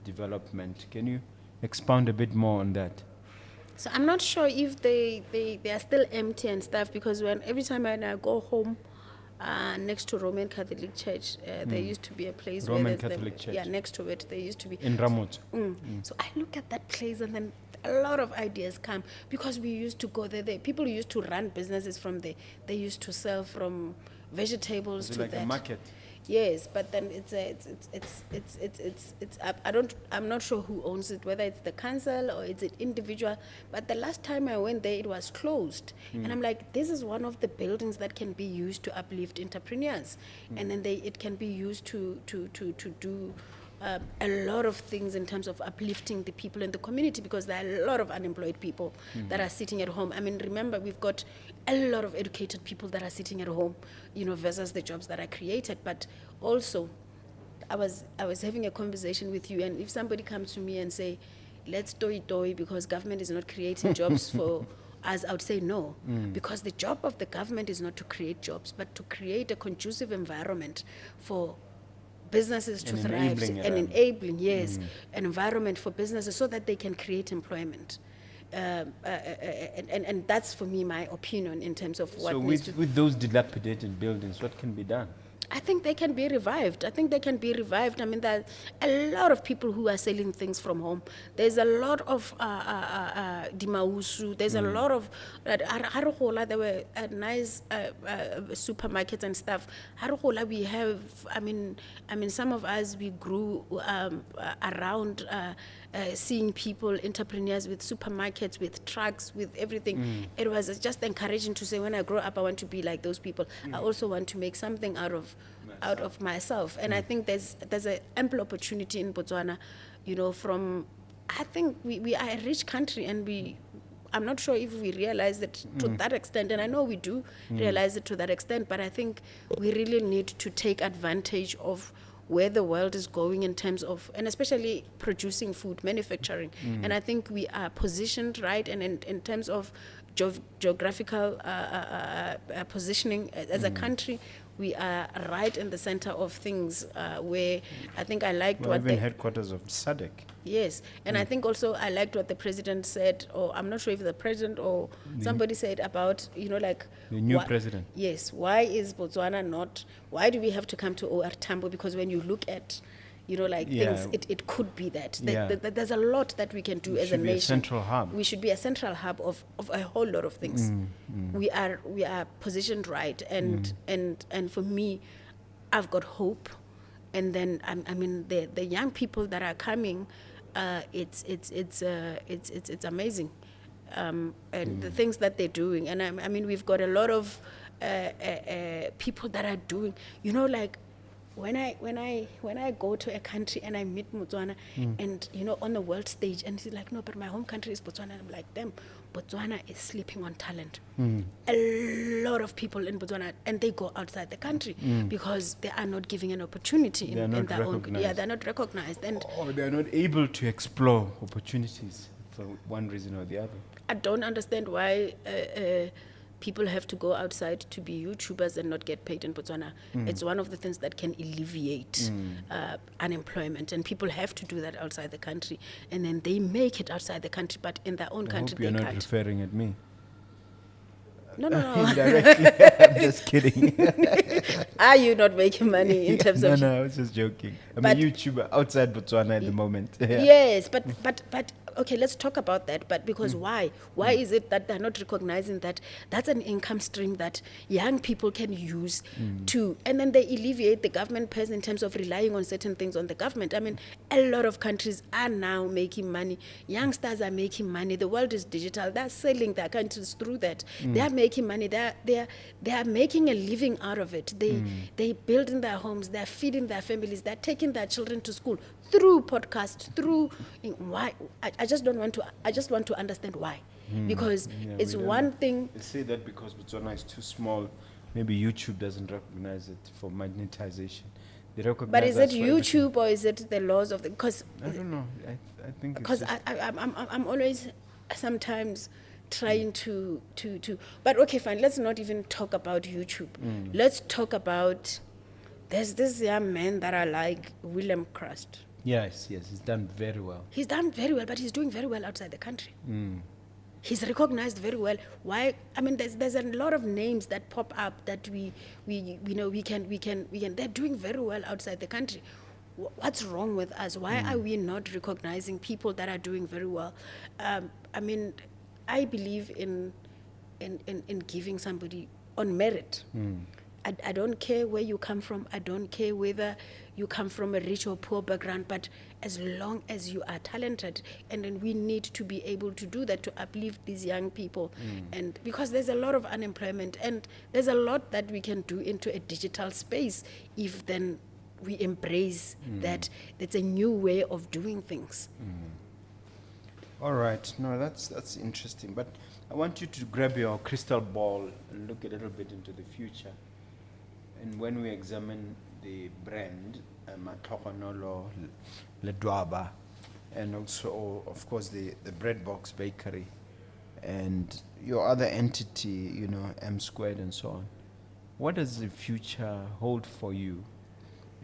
A: development. Can you expound a bit more on that?
B: So I'm not sure if they are still empty and stuff, because every time when I go home, next to Roman Catholic Church, there used to be a place
A: Roman
B: where
A: Catholic Church.
B: Yeah, next to it there used to be
A: In Ramotsa.
B: So I look at that place and then a lot of ideas come, because we used to go there. People used to run businesses from there. They used to sell from vegetables to
A: like
B: that.
A: a market.
B: Yes, but then I'm not sure who owns it, whether it's the council or it's an individual. But the last time I went there, it was closed, and I'm like, this is one of the buildings that can be used to uplift entrepreneurs, and then it can be used to do a lot of things in terms of uplifting the people in the community, because there are a lot of unemployed people that are sitting at home. I mean, remember, we've got a lot of educated people that are sitting at home, you know, versus the jobs that are created. But also, I was having a conversation with you, and if somebody comes to me and say, let's do it because government is not creating jobs for us, I would say no, because the job of the government is not to create jobs, but to create a conducive environment for businesses to thrive, enabling an environment for businesses so that they can create employment. And that's, for me, my opinion in terms of what
A: So with those dilapidated buildings, what can be done?
B: I think they can be revived. I mean, there are a lot of people who are selling things from home. There's a lot of dimausu. There's a lot of there were nice supermarkets and stuff. We have. I mean, some of us, we grew around. Seeing people, entrepreneurs with supermarkets, with trucks, with everything. It was just encouraging to say, when I grow up, I want to be like those people. I also want to make something out of myself. And I think there's an ample opportunity in Botswana, you know, I think we are a rich country, and I'm not sure if we realize it to that extent, and I know we do realize it to that extent, but I think we really need to take advantage of where the world is going in terms of, and especially producing food, manufacturing. And I think we are positioned right, and in terms of geographical positioning as a country, we are right in the center of things where I think I liked
A: Well,
B: what
A: even
B: the,
A: headquarters of SADC.
B: yes, and I think also I liked what the president said, or I'm not sure if the president or somebody said about, like
A: The new
B: why-
A: president.
B: Yes, why is Botswana not? Why do we have to come to OR Tambo? Because when you look at,
A: Yeah.
B: things, it could be that.
A: Yeah.
B: There's a lot that we can do
A: We
B: as a
A: should be a
B: nation.
A: central hub.
B: We should be a central hub of a whole lot of things. We are positioned right, and for me, I've got hope. And then I mean the young people that are coming, it's amazing, and the things that they're doing. And I mean we've got a lot of people that are doing, like when I go to a country and I meet Botswana, and on the world stage, and he's like, no, but my home country is Botswana. And I'm like, damn, Botswana is sleeping on talent. A lot of people in Botswana, and they go outside the country because they are not giving an opportunity
A: They're
B: in
A: not
B: their own.
A: recognized.
B: Yeah, they're not recognized, and
A: Or they're not able to explore opportunities for one reason or the other.
B: I don't understand why people have to go outside to be YouTubers and not get paid in Botswana. It's one of the things that can alleviate unemployment, and people have to do that outside the country, and then they make it outside the country, but in their own
A: I
B: country
A: hope you're
B: they
A: not
B: can't.
A: referring at me.
B: No.
A: Indirectly. I'm just kidding.
B: Are you not making money in terms of?
A: No, I was just joking. I'm
B: But-
A: a YouTuber outside Botswana at the moment.
B: Yes, but okay, let's talk about that. But because why? Why is it that they're not recognizing that that's an income stream that young people can use to, and then they alleviate the government purse in terms of relying on certain things on the government. I mean, a lot of countries are now making money. Youngsters are making money. The world is digital. They're selling their countries through that. They are making money. They are making a living out of it. They building their homes. They're feeding their families. They're taking their children to school through podcasts. Through why? I just don't want to. I just want to understand why, because
A: Yeah,
B: it's
A: we don't
B: one
A: know.
B: thing.
A: They say that because Botswana is too small, maybe YouTube doesn't recognize it for monetization. They recognize
B: But is it
A: us for everything.
B: YouTube or is it the laws of the? Because
A: I don't know. I think it's
B: because
A: just,
B: I'm always sometimes trying to but okay, fine, let's not even talk about YouTube. Let's talk about, there's this young man that I like, William Crust.
A: yes, he's done very well.
B: He's done very well, but he's doing very well outside the country. He's recognized very well. Why? I mean, there's a lot of names that pop up that we can. They're doing very well outside the country. What's wrong with us? Why are we not recognizing people that are doing very well? I mean, I believe in giving somebody on merit. I don't care where you come from. I don't care whether you come from a rich or poor background, but as long as you are talented, and then we need to be able to do that to uplift these young people. And because there's a lot of unemployment, and there's a lot that we can do into a digital space if then we embrace that it's a new way of doing things.
A: All right. No, that's interesting. But I want you to grab your crystal ball and look a little bit into the future. And when we examine the brand, Matlhogonolo Ledwaba, and also, of course, the bread box bakery, and your other entity, M Squared and so on, what does the future hold for you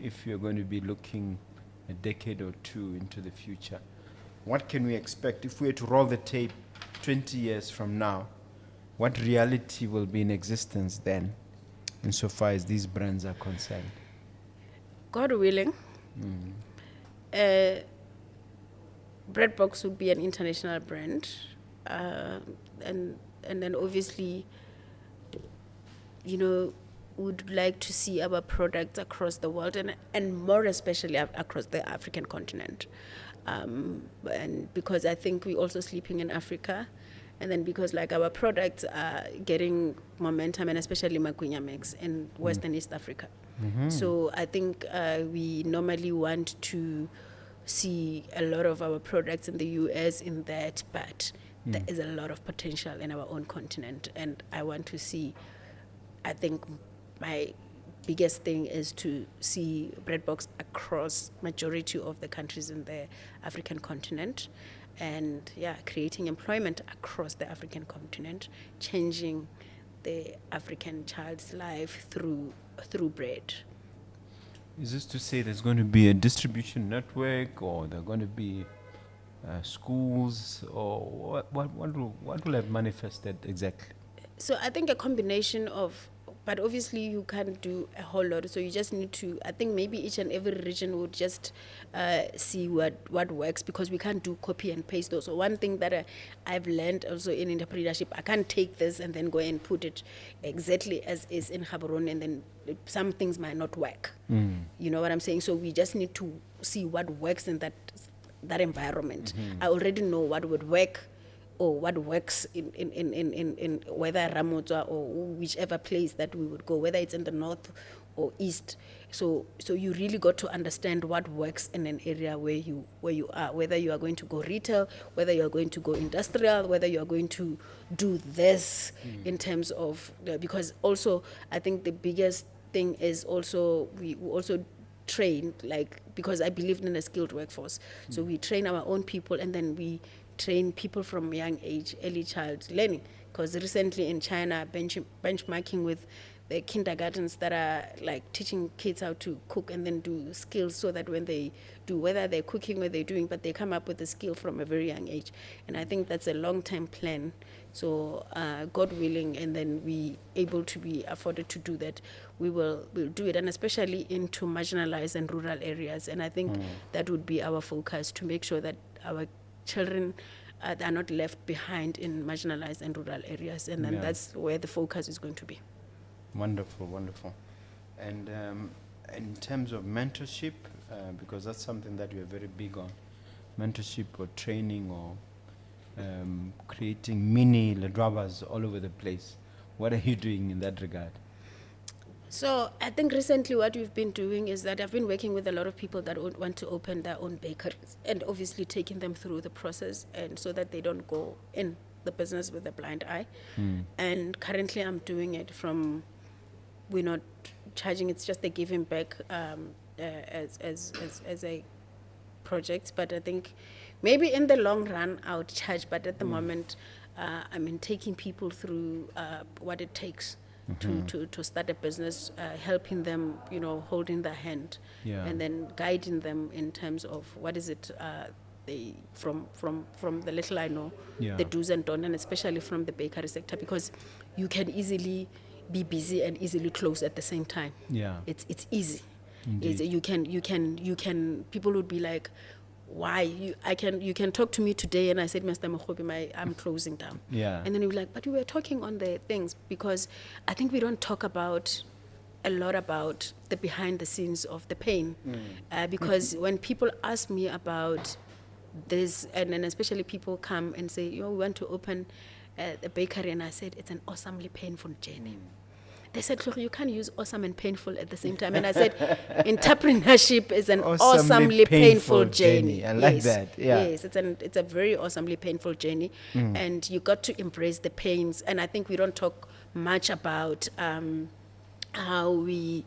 A: if you're going to be looking a decade or two into the future? What can we expect if we were to roll the tape 20 years from now? What reality will be in existence then, insofar as these brands are concerned?
B: God willing, Breadbox would be an international brand, and then obviously, would like to see our products across the world, and more especially across the African continent, and because I think we're also sleeping in Africa. And then because our products are getting momentum, and especially Magwinya Mix in Western East Africa. So I think we normally want to see a lot of our products in the US in that, but there is a lot of potential in our own continent, and I want to see, I think my biggest thing is to see Breadbox across majority of the countries in the African continent, and creating employment across the African continent, changing the African child's life through bread.
A: Is this to say there's going to be a distribution network, or there are going to be schools, or what will have manifested exactly?
B: So I think a combination of, but obviously you can't do a whole lot. So you just need to, I think maybe each and every region would just see what works, because we can't do copy and paste though. So one thing that I've learned also in entrepreneurship, I can't take this and then go and put it exactly as is in Gaborone, and then some things might not work. You know what I'm saying? So we just need to see what works in that environment. I already know what would work, or what works in whether Ramotwa or whichever place that we would go, whether it's in the north or east. So you really got to understand what works in an area where you are, whether you are going to go retail, whether you are going to go industrial, whether you are going to do this in terms of because also I think the biggest thing is also we also train, like, because I believe in a skilled workforce. So we train our own people, and then we train people from young age, early child learning. Because recently in China, benchmarking with the kindergartens that are like teaching kids how to cook and then do skills, so that when they do, whether they're cooking or they're doing, but they come up with a skill from a very young age. And I think that's a long-term plan. So God willing, and then we able to be afforded to do that, we'll do it, and especially into marginalized and rural areas. And I think that would be our focus, to make sure that our children are not left behind in marginalized and rural areas, and then that's where the focus is going to be.
A: Wonderful, wonderful. And in terms of mentorship, because that's something that you're very big on, mentorship or training or creating mini Ledwabas all over the place. What are you doing in that regard?
B: So I think recently what we've been doing is that I've been working with a lot of people that want to open their own bakeries, and obviously taking them through the process, and so that they don't go in the business with a blind eye. And currently I'm doing it from, we're not charging, it's just a giving back as a project. But I think maybe in the long run I would charge, but at the moment taking people through what it takes to start a business, helping them, holding their hand, and then guiding them in terms of what is it they from the little I know, the do's and don'ts, and especially from the bakery sector, because you can easily be busy and easily close at the same time. It's easy. You can people would be like, why you can talk to me today, and I said, Mr. Mogobe, I'm closing down. And then you're like, but we were talking on the things, because I think we don't talk a lot about the behind the scenes of the pain. Because when people ask me about this, and then especially people come and say, we want to open a bakery, and I said, it's an awesomely painful journey. They said, look, you can't use awesome and painful at the same time. And I said, entrepreneurship is an awesomely painful journey.
A: I like that.
B: Yes, it's a very awesomely painful journey. And you got to embrace the pains. And I think we don't talk much about how we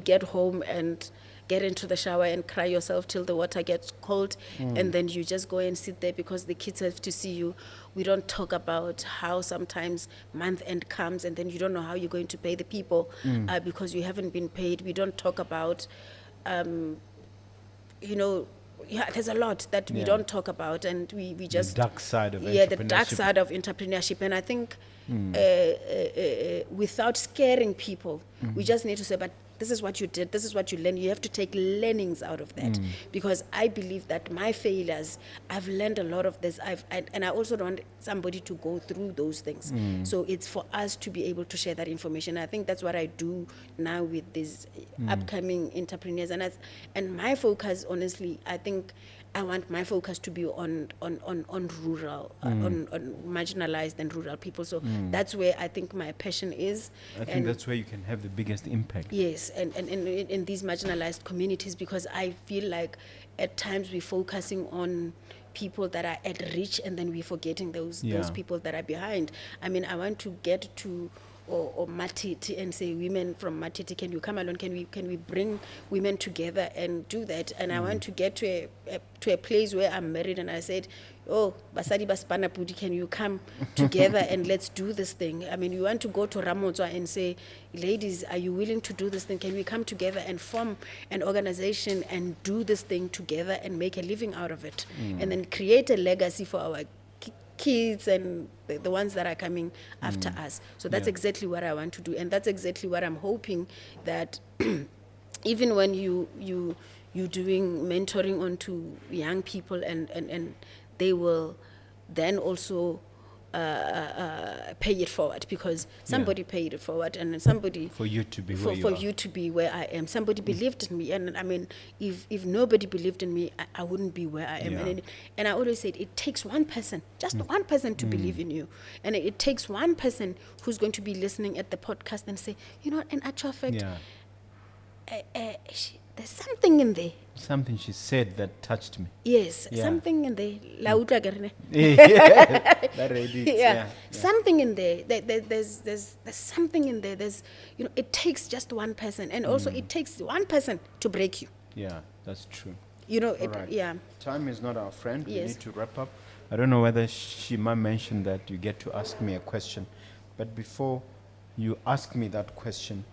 B: get home and get into the shower and cry yourself till the water gets cold, and then you just go and sit there because the kids have to see you. We don't talk about how sometimes month end comes and then you don't know how you're going to pay the people because you haven't been paid. We don't talk about, there's a lot that we don't talk about, and we just...
A: The dark side of entrepreneurship.
B: The dark side of entrepreneurship. And I think without scaring people, we just need to say, but this is what you did, this is what you learned. You have to take learnings out of that, because I believe that my failures, I've learned a lot of this. And I also don't want somebody to go through those things. So it's for us to be able to share that information. I think that's what I do now with these upcoming entrepreneurs. And my focus, honestly, I think I want my focus to be on rural, on marginalized and rural people. So that's where I think my passion is.
A: I think that's where you can have the biggest impact.
B: Yes, and in these marginalized communities, because I feel like at times we're focusing on people that are at reach, and then we're forgetting those
A: Yeah.
B: people that are behind. I mean, I want to get to or Matiti and say, women from Matiti, can you come along? Can we bring women together and do that? And I want to get to a place where I'm married, and I said, oh, Basadi Baspana Pudi, can you come together and let's do this thing? I mean, you want to go to Ramotwa and say, ladies, are you willing to do this thing? Can we come together and form an organization and do this thing together and make a living out of it? And then create a legacy for our kids and the ones that are coming after us. So that's exactly what I want to do, and that's exactly what I'm hoping that even when you're doing mentoring onto young people, and they will then also pay it forward, because somebody paid it forward, and then somebody
A: For you to be
B: for,
A: where you
B: for
A: are.
B: you to be where I am. Somebody believed in me, and I mean, if nobody believed in me, I wouldn't be where I am.
A: Yeah.
B: And I always said, it takes one person, just one person to believe in you, and it takes one person who's going to be listening at the podcast and say, you know, in actual fact,
A: Yeah.
B: there's something in there.
A: Something she said that touched me.
B: Yes,
A: Yeah.
B: something in there. La utlwa ke re ne?
A: That really is, yeah.
B: Something in there. There's something in there. There's, you know, it takes just one person, and also it takes one person to break you.
A: Yeah, that's true.
B: You know,
A: All right.
B: yeah.
A: Time is not our friend. We
B: Yes.
A: need to wrap up. I don't know whether Shima mentioned that you get to ask me a question. But before you ask me that question,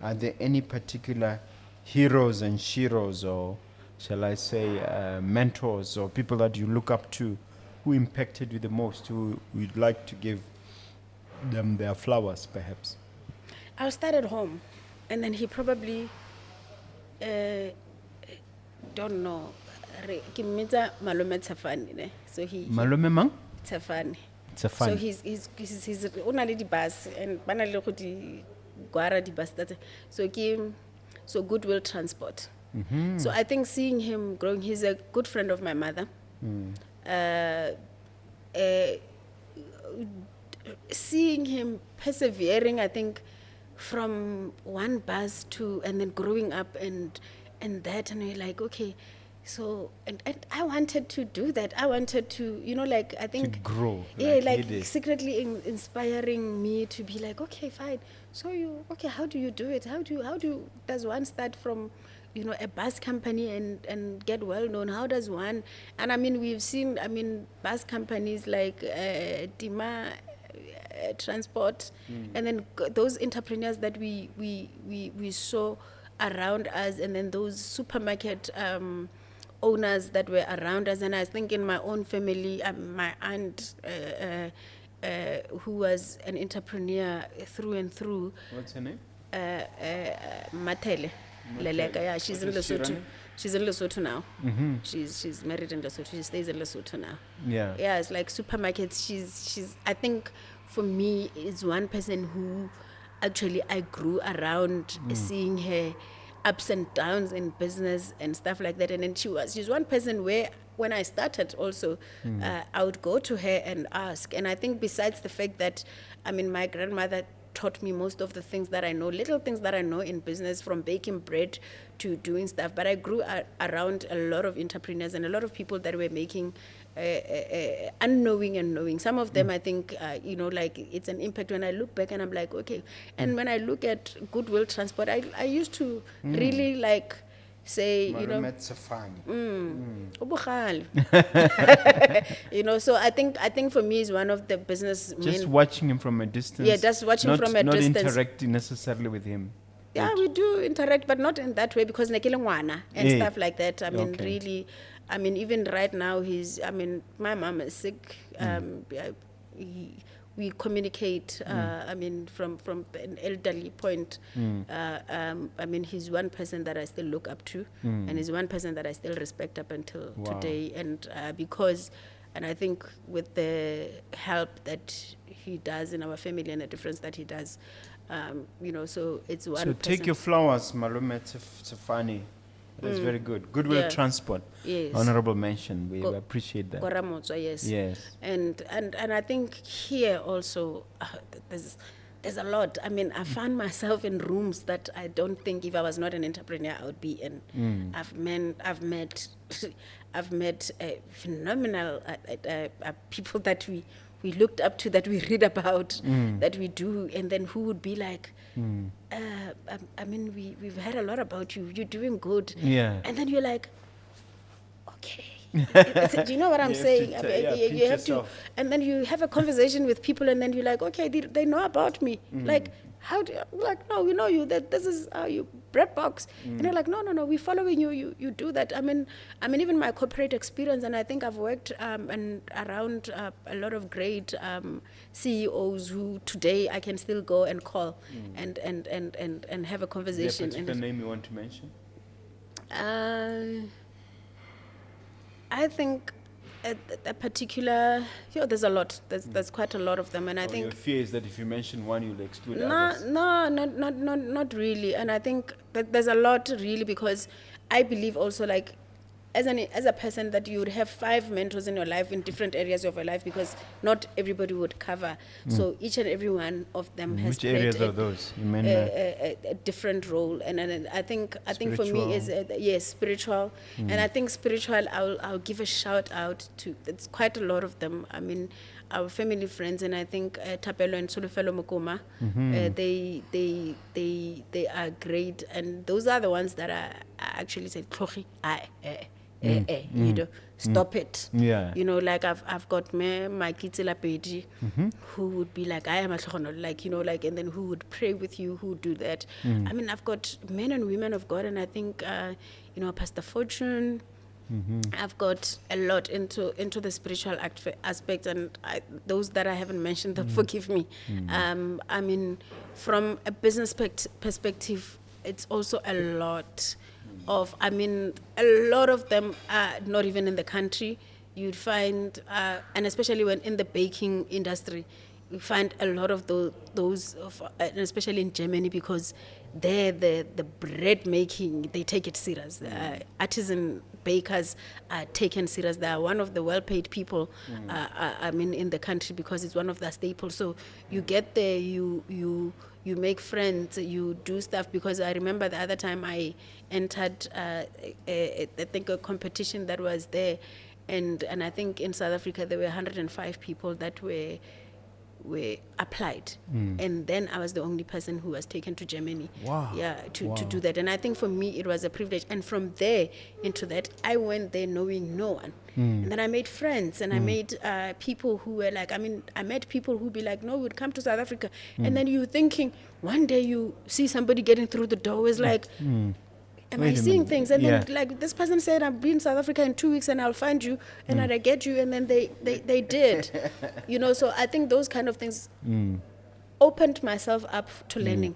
A: are there any particular heroes and sheroes, or shall I say mentors, or people that you look up to who impacted you the most, who you'd like to give them their flowers, perhaps?
B: I'll start at home, and then he probably don't know. Ke mmitsa Malome Tshafane, ne? So he
A: Malome mang?
B: Tshafane.
A: It's a
B: So
A: fun.
B: he's o na le di-bus, and ba na le go di gwara di-bus tsa tse. So Goodwill Transport. So I think seeing him growing, he's a good friend of my mother. Seeing him persevering, I think, from one bus to, and then growing up and that, and we're like, okay, so and I wanted to do that. I wanted to, you know, like, I think
A: grow,
B: yeah,
A: like
B: like
A: he did.
B: secretly inspiring me to be like, okay, fine. So how do you do it? How does one start from, you know, a bus company and get well known? How does one? And I mean, we've seen, I mean, bus companies like Dima Transport, and then those entrepreneurs that we saw around us, and then those supermarket owners that were around us. And I think in my own family, my aunt, who was an entrepreneur through and through,
A: What's her name?
B: Matele Leleka, yeah, she's in
A: What is she
B: Lesotho.
A: running?
B: She's in Lesotho now. She's married in Lesotho. She stays in Lesotho now.
A: Yeah.
B: Yeah, it's like supermarkets. She's I think for me is one person who actually I grew around seeing her ups and downs in business and stuff like that. And then she's one person where when I started also, I would go to her and ask. And I think besides the fact that, I mean, my grandmother taught me most of the things that I know, little things that I know in business, from baking bread to doing stuff. But I grew around a lot of entrepreneurs and a lot of people that were making unknowing and knowing. Some of them, I think, you know, like, it's an impact when I look back and I'm like, okay. And when I look at Goodwill Transport, I used to really like say, you know,
A: Malome Tshafane.
B: Ubugale. You know, so I think for me is one of the business
A: Just
B: men.
A: watching him from a distance.
B: Yeah, just watching from a distance.
A: Not interacting necessarily with him.
B: Yeah, we do interact, but not in that way, because nekele ngwana and
A: Eh,
B: stuff like that. I mean,
A: okay.
B: really, I mean, even right now, my mom is sick. We communicate, I mean, from an elderly point. I mean, he's one person that I still look up to, and he's one person that I still respect up until today. And and I think with the help that he does in our family and the difference that he does, you know, so it's one
A: So
B: person.
A: take your flowers, Malome Tshafane. That's very good. Goodwill
B: Yeah.
A: Transport.
B: Yes.
A: Honorable mention. We
B: Go-
A: appreciate that.
B: Koramotso, yes.
A: Yes.
B: And I think here also there's a lot. I mean, I found myself in rooms that I don't think if I was not an entrepreneur I would be in. I've met phenomenal people that we looked up to, that we read about, that we do, and then who would be like, I mean, we've heard a lot about you. You're doing good.
C: Yeah.
B: And then you're like, okay. Do you know what I'm saying?
A: to pinch
B: you have to,
A: yourself.
B: and then you have a conversation with people, and then you're like, okay, they know about me. Like, how do you, like, no, we know you, that this is how you bread box. And you're like, no, we're following you. You do that. I mean, even my corporate experience, and I think I've worked and around a lot of great CEOs who today I can still go and call and have a
A: Is there a
B: conversation.
A: particular name you want to mention?
B: I think a particular, there's a lot. There's quite a lot of them, and I
A: Or
B: think
A: your fear is that if you mention one, you'll exclude
B: no,
A: others.
B: not really. And I think that there's a lot really, because I believe also, like, as a person, that you would have 5 mentors in your life in different areas of your life, because not everybody would cover. So each and every one of them has
A: Which areas
B: played
A: are those? You mean
B: a different role, and I think for me is yes, spiritual, and I think spiritual. I'll give a shout out to. It's quite a lot of them. I mean, our family friends, and I think Tapelo and Solofelo Mokoma, they are great, and those are the ones that I actually said, you know, stop it.
C: Yeah.
B: You know, like I've got my Kitsila Pedi, who would be like, I am Matlhogonolo, like, you know, like, and then who would pray with you, who would do that. I mean, I've got men and women of God, and I think, you know, Pastor Fortune. I've got a lot into the spiritual aspect, and those that I haven't mentioned, don't forgive me. I mean, from a business perspective, it's also a lot of, I mean, a lot of them are not even in the country. You'd find, and especially when in the baking industry, you find a lot of those and especially in Germany, because there the bread making, they take it serious. Artisan bakers are taken serious. They are one of the well-paid people, I mean, in the country, because it's one of their staples. So you get there, you make friends, you do stuff. Because I remember the other time I entered, I think a competition that was there, and I think in South Africa there were 105 people that were applied, and then I was the only person who was taken to Germany.
C: Wow.
B: Yeah, to do that. And I think for me it was a privilege. And from there into that, I went there knowing no one. And then I made friends, and I made people who were like, I mean, I met people who be like, no, we'd come to South Africa. And then you thinking, one day you see somebody getting through the door, is like, am I seeing things? And then, like, this person said, I'll be in South Africa in 2 weeks and I'll find you and I'll get you. And then they did. You know, so I think those kind of things opened myself up to learning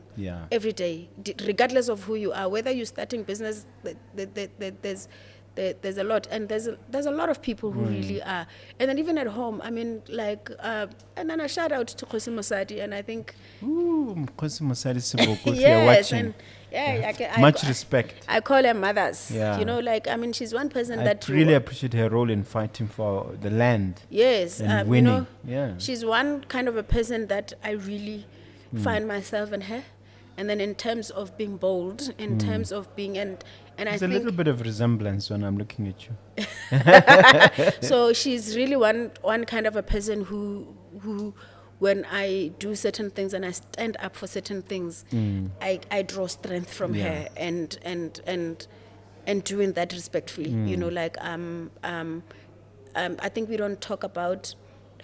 B: every day, regardless of who you are. Whether you're starting business, there's a lot. And there's a lot of people who really are. And then even at home, I mean, like, and then a shout out to Khosi Mosadi. And I think...
C: Khosi Mosadi Seboko, if you're
B: yes,
C: watching.
B: and
C: Much respect.
B: I call her mothers.
C: Yeah.
B: You know, like, I mean, she's one person
C: I
B: that
C: really appreciate her role in fighting for the land.
B: Yes,
C: and
B: you
C: winning.
B: know,
C: Yeah.
B: she's one kind of a person that I really find myself in her. And then in terms of being bold, in terms of being, and I
C: There's
B: think
C: a little bit of resemblance when I'm looking at you.
B: so she's really one kind of a person who when I do certain things and I stand up for certain things, I draw strength from her, and doing that respectfully. You know, like I think we don't talk about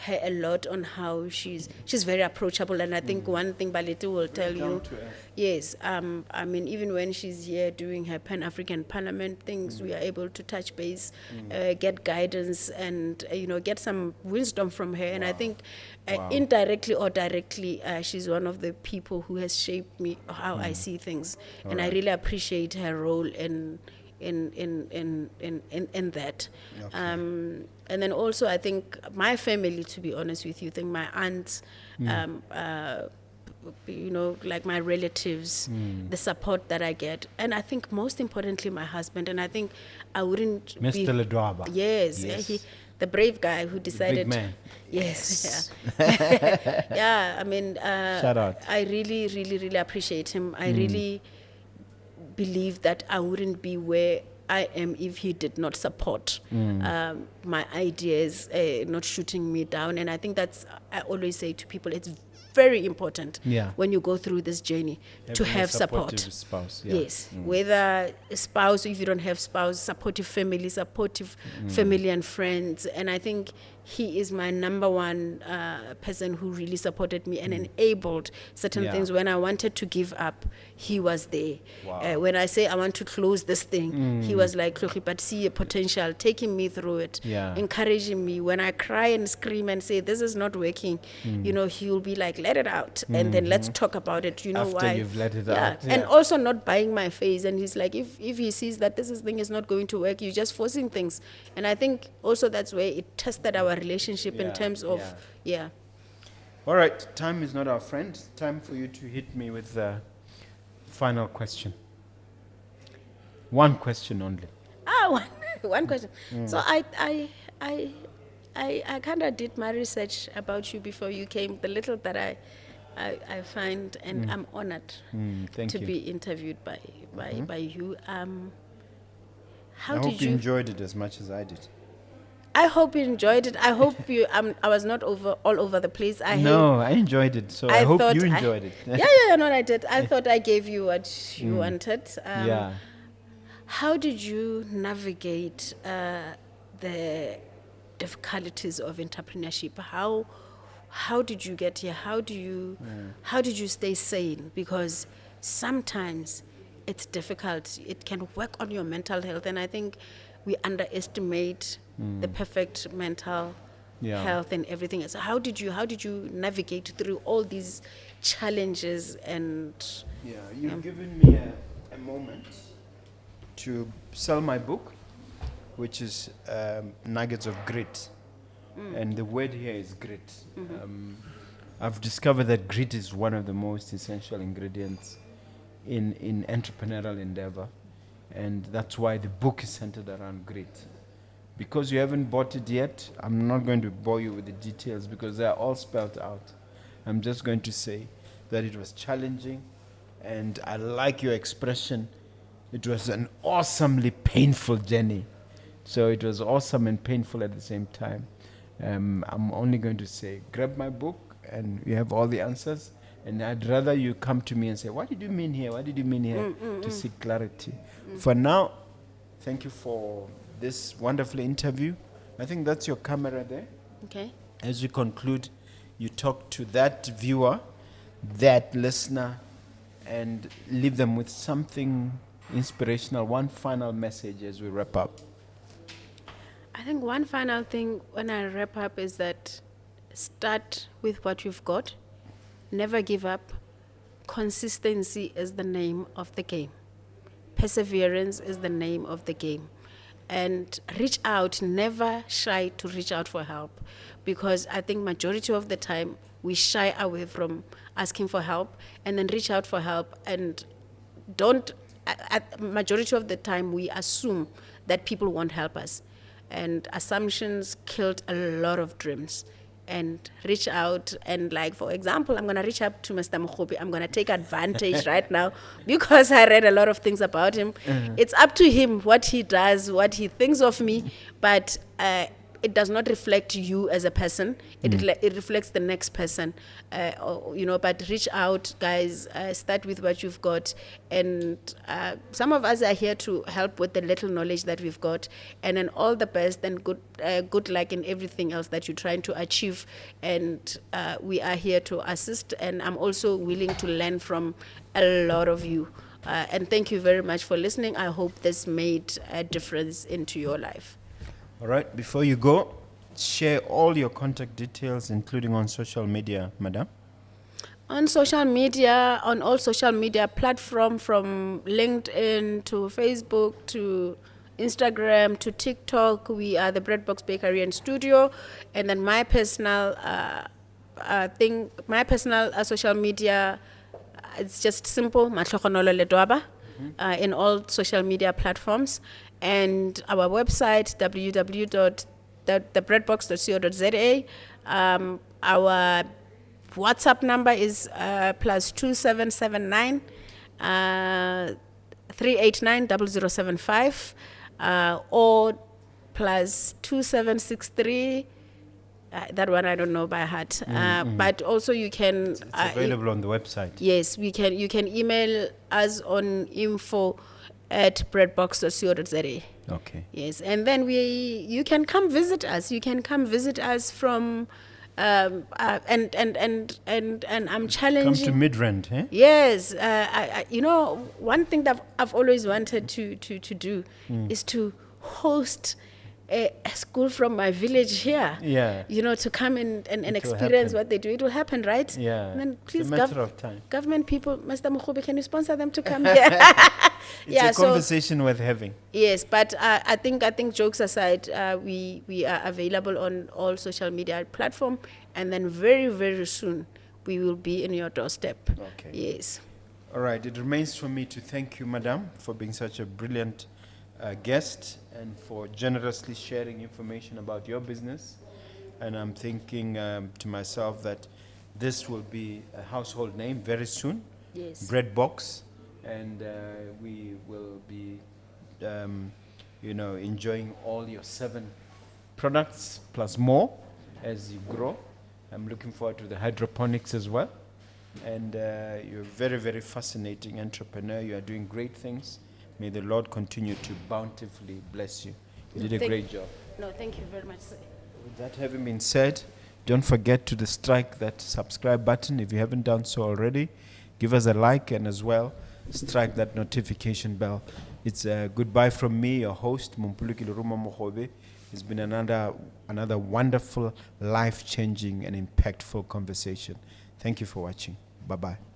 B: her a lot on how she's very approachable, and I think one thing Balete will tell you, yes, I mean, even when she's here doing her Pan-African Parliament things, we are able to touch base, get guidance, and you know, get some wisdom from her. And I think indirectly or directly, she's one of the people who has shaped me how I see things, and I really appreciate her role in that.
A: Okay.
B: And then also, I think my family, to be honest with you, I think my aunts, you know, like my relatives, the support that I get, and I think most importantly, my husband. And I think I wouldn't
C: Mr. Ledwaba.
B: Yes,
A: Yes.
B: the brave guy who decided.
C: man.
B: Yes. Yeah. Yeah. I mean,
C: Shout out.
B: I really, really, really appreciate him. I really believe that I wouldn't be where I am if he did not support my ideas, not shooting me down. And I think I always say to people, it's very important when you go through this journey to
C: Having a
B: have
C: supportive
B: support.
C: spouse,
B: Yes, whether a spouse, if you don't have spouse, supportive family and friends. And I think he is my number one person who really supported me and enabled certain things. When I wanted to give up, he was there.
C: Wow.
B: When I say I want to close this thing, he was like, "Look, but see a potential," taking me through it, encouraging me. When I cry and scream and say, "This is not working," he will be like, "Let it out, and then let's talk about it." You know
C: After
B: why?
C: you've let it
B: yeah.
C: out.
B: And also not buying my face. And he's like, if he sees that thing is not going to work, you're just forcing things. And I think also that's where it tested our relationship in terms of,
A: All right, time is not our friend. Time for you to hit me with the final question. One question only.
B: one question. So I kind of did my research about you before you came. The little that I find, and I'm honored
C: Thank
B: to
C: you.
B: be interviewed by you.
A: I
B: How
A: hope
B: did
A: you
B: you?
A: enjoyed it as much as I did.
B: I hope you enjoyed it. I hope you. I was not all over the place. I
C: enjoyed it, so I hope
B: thought
C: you enjoyed it.
B: No, I did. I thought I gave you what you wanted. How did you navigate the difficulties of entrepreneurship? How did you get here? How did you stay sane? Because sometimes it's difficult. It can work on your mental health, and I think we underestimate the perfect mental health and everything. So how did you navigate through all these challenges? And
A: You've given me a moment to sell my book, which is Nuggets of Grit. And the word here is grit. I've discovered that grit is one of the most essential ingredients in entrepreneurial endeavor. And that's why the book is centered around grit. Because you haven't bought it yet, I'm not going to bore you with the details because they're all spelled out. I'm just going to say that it was challenging, and I like your expression. It was an awesomely painful journey. So it was awesome and painful at the same time. I'm only going to say, grab my book and you have all the answers. And I'd rather you come to me and say, what did you mean here? What did you mean here? To seek clarity. For now, thank you for this wonderful interview. I think that's your camera there.
B: okay.
A: As we conclude, you talk to that viewer, that listener, and leave them with something inspirational, one final message as we wrap up.
B: I think one final thing when I wrap up is that start with what you've got. Never give up. Consistency is the name of the game. Perseverance is the name of the game. And reach out, never shy to reach out for help, because I think majority of the time we shy away from asking for help and then reach out for help and majority of the time we assume that people won't help us. And assumptions killed a lot of dreams. And reach out, and like, for example, I'm going to reach out to Mr. Mogobe. I'm going to take advantage right now because I read a lot of things about him. It's up to him what he does, what he thinks of me, but it does not reflect you as a person. It reflects the next person, but reach out, guys. Start with what you've got. And some of us are here to help with the little knowledge that we've got. And then all the best and good luck in everything else that you're trying to achieve. And we are here to assist. And I'm also willing to learn from a lot of you. And thank you very much for listening. I hope this made a difference into your life.
A: All right, before you go, share all your contact details, including on social media, madam.
B: On social media, on all social media platforms, from LinkedIn to Facebook to Instagram to TikTok, we are the Breadbox Bakery and Studio. And then my personal social media, it's just simple, Matlhogonolo Ledwaba, in all social media platforms. And our website, the breadbox.co.za. Our WhatsApp number is +2779 389 0075 or +2763. That one I don't know by heart. But also you can.
A: It's available on the website.
B: Yes, you can email us on info@breadbox.co.za.
A: Okay.
B: Yes, and then you can come visit us. You can come visit us from, and I'm challenging.
A: Come to Midrand, eh?
B: Yes, one thing that I've always wanted to do is to host a school from my village here.
A: Yeah.
B: To come and
A: will
B: experience
A: happen.
B: what they do. It will happen, right?
A: Yeah.
B: And then
A: It's
B: please,
A: a matter of time.
B: government people, Mr. Mogobe, can you sponsor them to come here?
A: It's a conversation worth having.
B: Yes, but I think jokes aside, we are available on all social media platform, and then very, very soon we will be in your doorstep.
A: Okay.
B: Yes.
A: All right. It remains for me to thank you, Madam, for being such a brilliant guest and for generously sharing information about your business. And I'm thinking to myself that this will be a household name very soon.
B: Yes.
A: Bread Box. And we will be, enjoying all your 7 products plus more as you grow. I'm looking forward to the hydroponics as well. And you're a very, very fascinating entrepreneur. You are doing great things. May the Lord continue to bountifully bless you. You did a great job.
B: No, thank you very much, sir.
A: With that having been said, don't forget to strike that subscribe button if you haven't done so already. Give us a like and as well strike that notification bell. It's a goodbye from me, your host, Mompoloki Lerumo Mogobe. It's been another wonderful, life-changing and impactful conversation. Thank you for watching. Bye-bye.